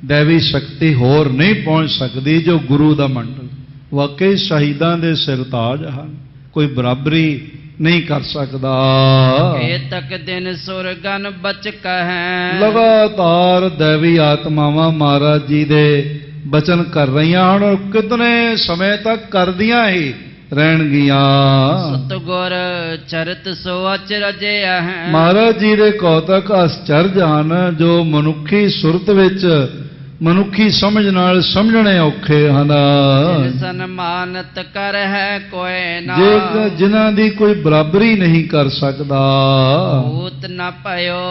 ਦੇਵੀ ਸ਼ਕਤੀ ਹੋਰ ਨਹੀਂ ਪਹੁੰਚ ਸਕਦੀ ਜੋ ਗੁਰੂ ਦਾ ਮੰਡਲ ਵਾਕਈ ਸ਼ਹੀਦਾਂ ਦੇ ਸਿਰਤਾਜ ਹਨ ਕੋਈ ਬਰਾਬਰੀ नहीं कर सकदा। केतक दिन सुरगन बच कहें। लगातार दैवी आत्मावां महाराज जी दे बचन कर रहीआं हन और कितने समय तक करदियां ही रहणगियां। सतगुर चरित सो अचरज है। महाराज जी दे कौतक आश्चर्य हन जो मनुखी सुरत विच मनुखी समझ नाल समझने औखे हन। सन्मानत कर है कोई ना। जे जिन्हां दी कोई बराबरी नहीं कर सकदा। भूत न पयो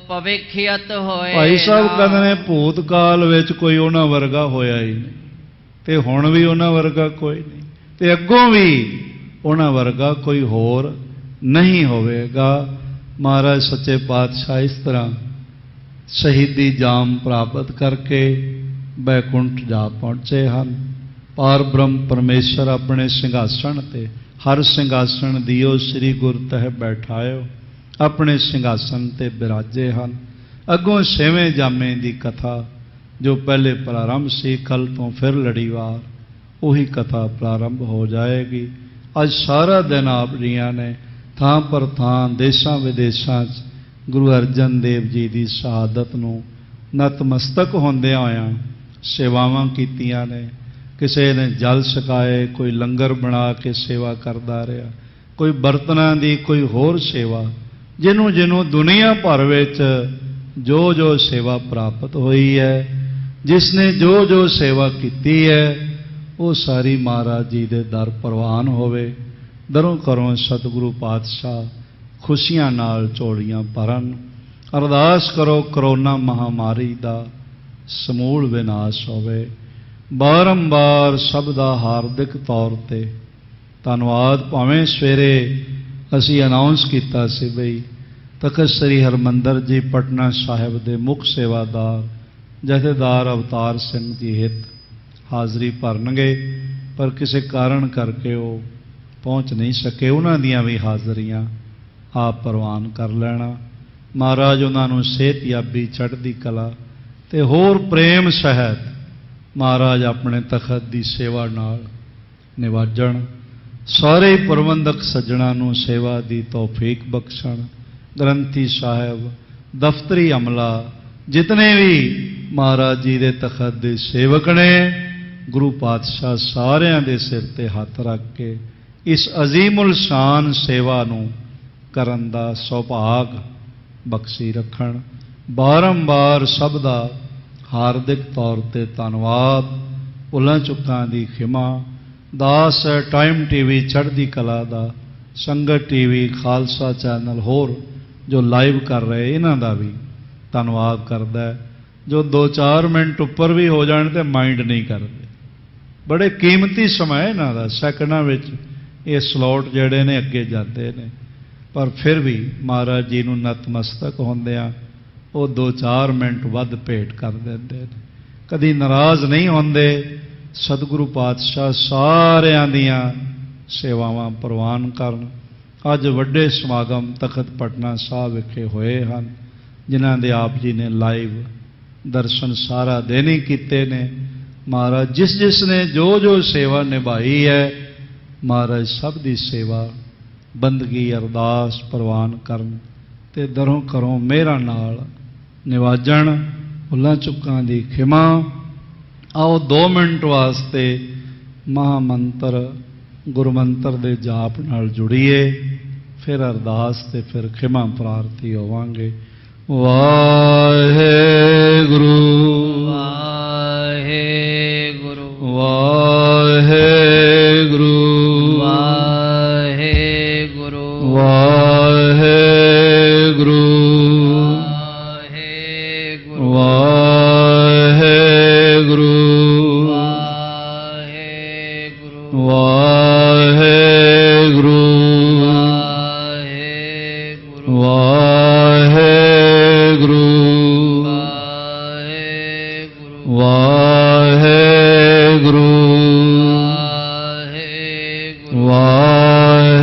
भविष्यत होए। भाई साहब कहते ने भूतकाल विच कोई उन्हां वर्गा होया ही नहीं ते हुण भी उन्हां वर्गा कोई नहीं ते अग्गों भी उन्हां वर्गा कोई होर नहीं होवेगा। महाराज सच्चे पातशाह इस तरह शहीदी जाम प्राप्त करके बैकुंठ जा पहुंचे हैं। पार ब्रह्म परमेश्वर अपने सिंघासन ते हर सिंघासन दियो श्री गुर तह बैठायो अपने सिंघासन ते बिराजे हैं। अगों छेवें जामे की कथा जो पहले प्रारंभ सी कल तो फिर लड़ीवार वही कथा प्रारंभ हो जाएगी। अज सारा दिन आप जियां ने थां पर थां देशां विदेशां गुरु अर्जन देव जी की शहादत नूं नतमस्तक होंदियां होइआं सेवावां कीतियां ने। किसी ने जल छकाए, कोई लंगर बना के सेवा करदा रहा, कोई बर्तनां दी, कोई होर सेवा। जिन्हों जिन्हों दुनिया भर विच जो जो सेवा प्राप्त हुई है, जिसने जो जो सेवा की है, वो सारी महाराज जी दे दर प्रवान होवे। दरों घरों सतगुरु पातशाह खुशियां नाल झोलियां भरन। अरदास करो करोना महामारी दा समूल विनाश होवे। बारंबार सब दा हार्दिक तौर ते धन्नवाद। भावें सवेरे असी अनाउंस कीता सी बई तखत श्री हरमंदर जी पटना साहिब दे मुख सेवादार जथेदार अवतार सिंह जी हित हाज़री भरनगे, पर किसी कारण करके वो पहुँच नहीं सके। उन्हां दियां भी हाज़रियां आप प्रवान कर लेना। महाराज उन्होंने सेहतयाबी चढ़ती कला ते होर प्रेम सहित महाराज अपने तखत की सेवा नाल निवाजण। सारे प्रबंधक सज्जणा नूं सेवा की तौफीक बख्शण। ग्रंथी साहब, दफ्तरी अमला, जितने भी महाराज जी के तखत के सेवक ने, गुरु पातशाह सारियां दे सिर ते हथ रख के इस अजीमुल शान सेवा नूं करन दा सौभाग बख्शी रखण। बारंबार सब दा हार्दिक तौर ते धन्नवाद। भुलां चुकां दी खिमा। दास टाइम टीवी चढ़दी कला दा, संगत टीवी, खालसा चैनल होर जो लाइव कर रहे इन्हां दा भी धन्नवाद करदा है। जो 2-4 मिनट उपर भी हो जाण ते माइंड नहीं करते। बड़े कीमती समय इन्हां दा, सैकंडां विच ये स्लॉट जिहड़े ने अगे जाते ने, पर फिर भी महाराज जी नूं नतमस्तक होंदिआं वो 2-4 मिनट वध भेंट कर देंदे ने। कदी नाराज़ नहीं होंदे। सतगुरु पातशाह सारियां दियां सेवावां प्रवान करन। अज वड्डे समागम तखत पटना साहब विखे होए हन, जिन्हां दे आप जी ने लाइव दर्शन सारा दिन ही कीते ने। महाराज जिस जिस ने जो जो सेवा निभाई है, महाराज सब दी सेवा बंदगी अरदास प्रवान करन ते दरों घरों मेहरां नाल निवाजण। भुलां चुकां दी खिमा। आओ 2 मिनट वास्ते महामंत्र गुरमंत्र दे जाप नाल जुड़िए, फिर अरदास ते फिर खिमा प्रार्थी होवांगे। वाहेगुरु वाहेगुरु वाहेगुरु वाहेगुरु वाहेगुरु वाहेगुरु वाहेगुरु वाहेगुरु वाहेगुरु वाहेगुरु वाहेगुरु वाहेगुरु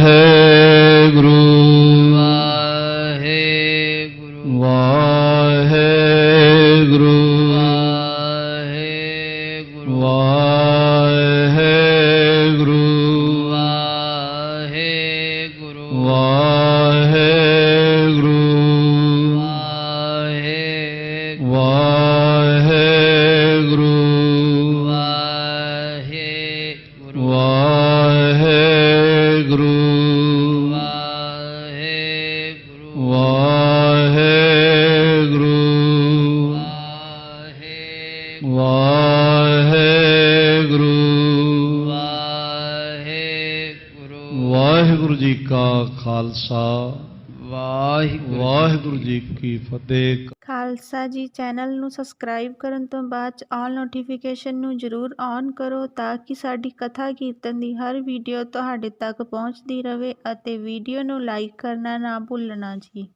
वाहेगुरु ਵਾਹਿਗੁਰੂ ਵਾਹਿਗੁਰੂ ਵਾਹਿਗੁਰੂ ਵਾਹਿਗੁਰੂ ਵਾਹਿਗੁਰੂ ਵਾਹਿਗੁਰੂ ਵਾਹਿਗੁਰੂ ਵਾਹਿਗੁਰੂ ਵਾਹਿਗੁਰੂ ਵਾਹਿਗੁਰੂ ਵਾਹਿਗੁਰੂ ਜੀ ਕਾ ਖਾਲਸਾ ਵਾਹਿਗੁਰੂ ਵਾਹਿਗੁਰੂ ਜੀ ਕੀ ਫਤਿਹ। ਖਾਲਸਾ ਜੀ ਚੈਨਲ ਨੂੰ ਸਬਸਕ੍ਰਾਈਬ ਕਰਨ ਤੋਂ ਬਾਅਦ 'ਚ ਆਲ ਨੋਟੀਫਿਕੇਸ਼ਨ ਨੂੰ ਜ਼ਰੂਰ ਔਨ ਕਰੋ ਤਾਂ ਕਿ ਸਾਡੀ ਕਥਾ ਕੀਰਤਨ ਦੀ ਹਰ ਵੀਡੀਓ ਤੁਹਾਡੇ ਤੱਕ ਪਹੁੰਚਦੀ ਰਹੇ ਅਤੇ ਵੀਡੀਓ ਨੂੰ ਲਾਈਕ ਕਰਨਾ ਨਾ ਭੁੱਲਣਾ ਜੀ।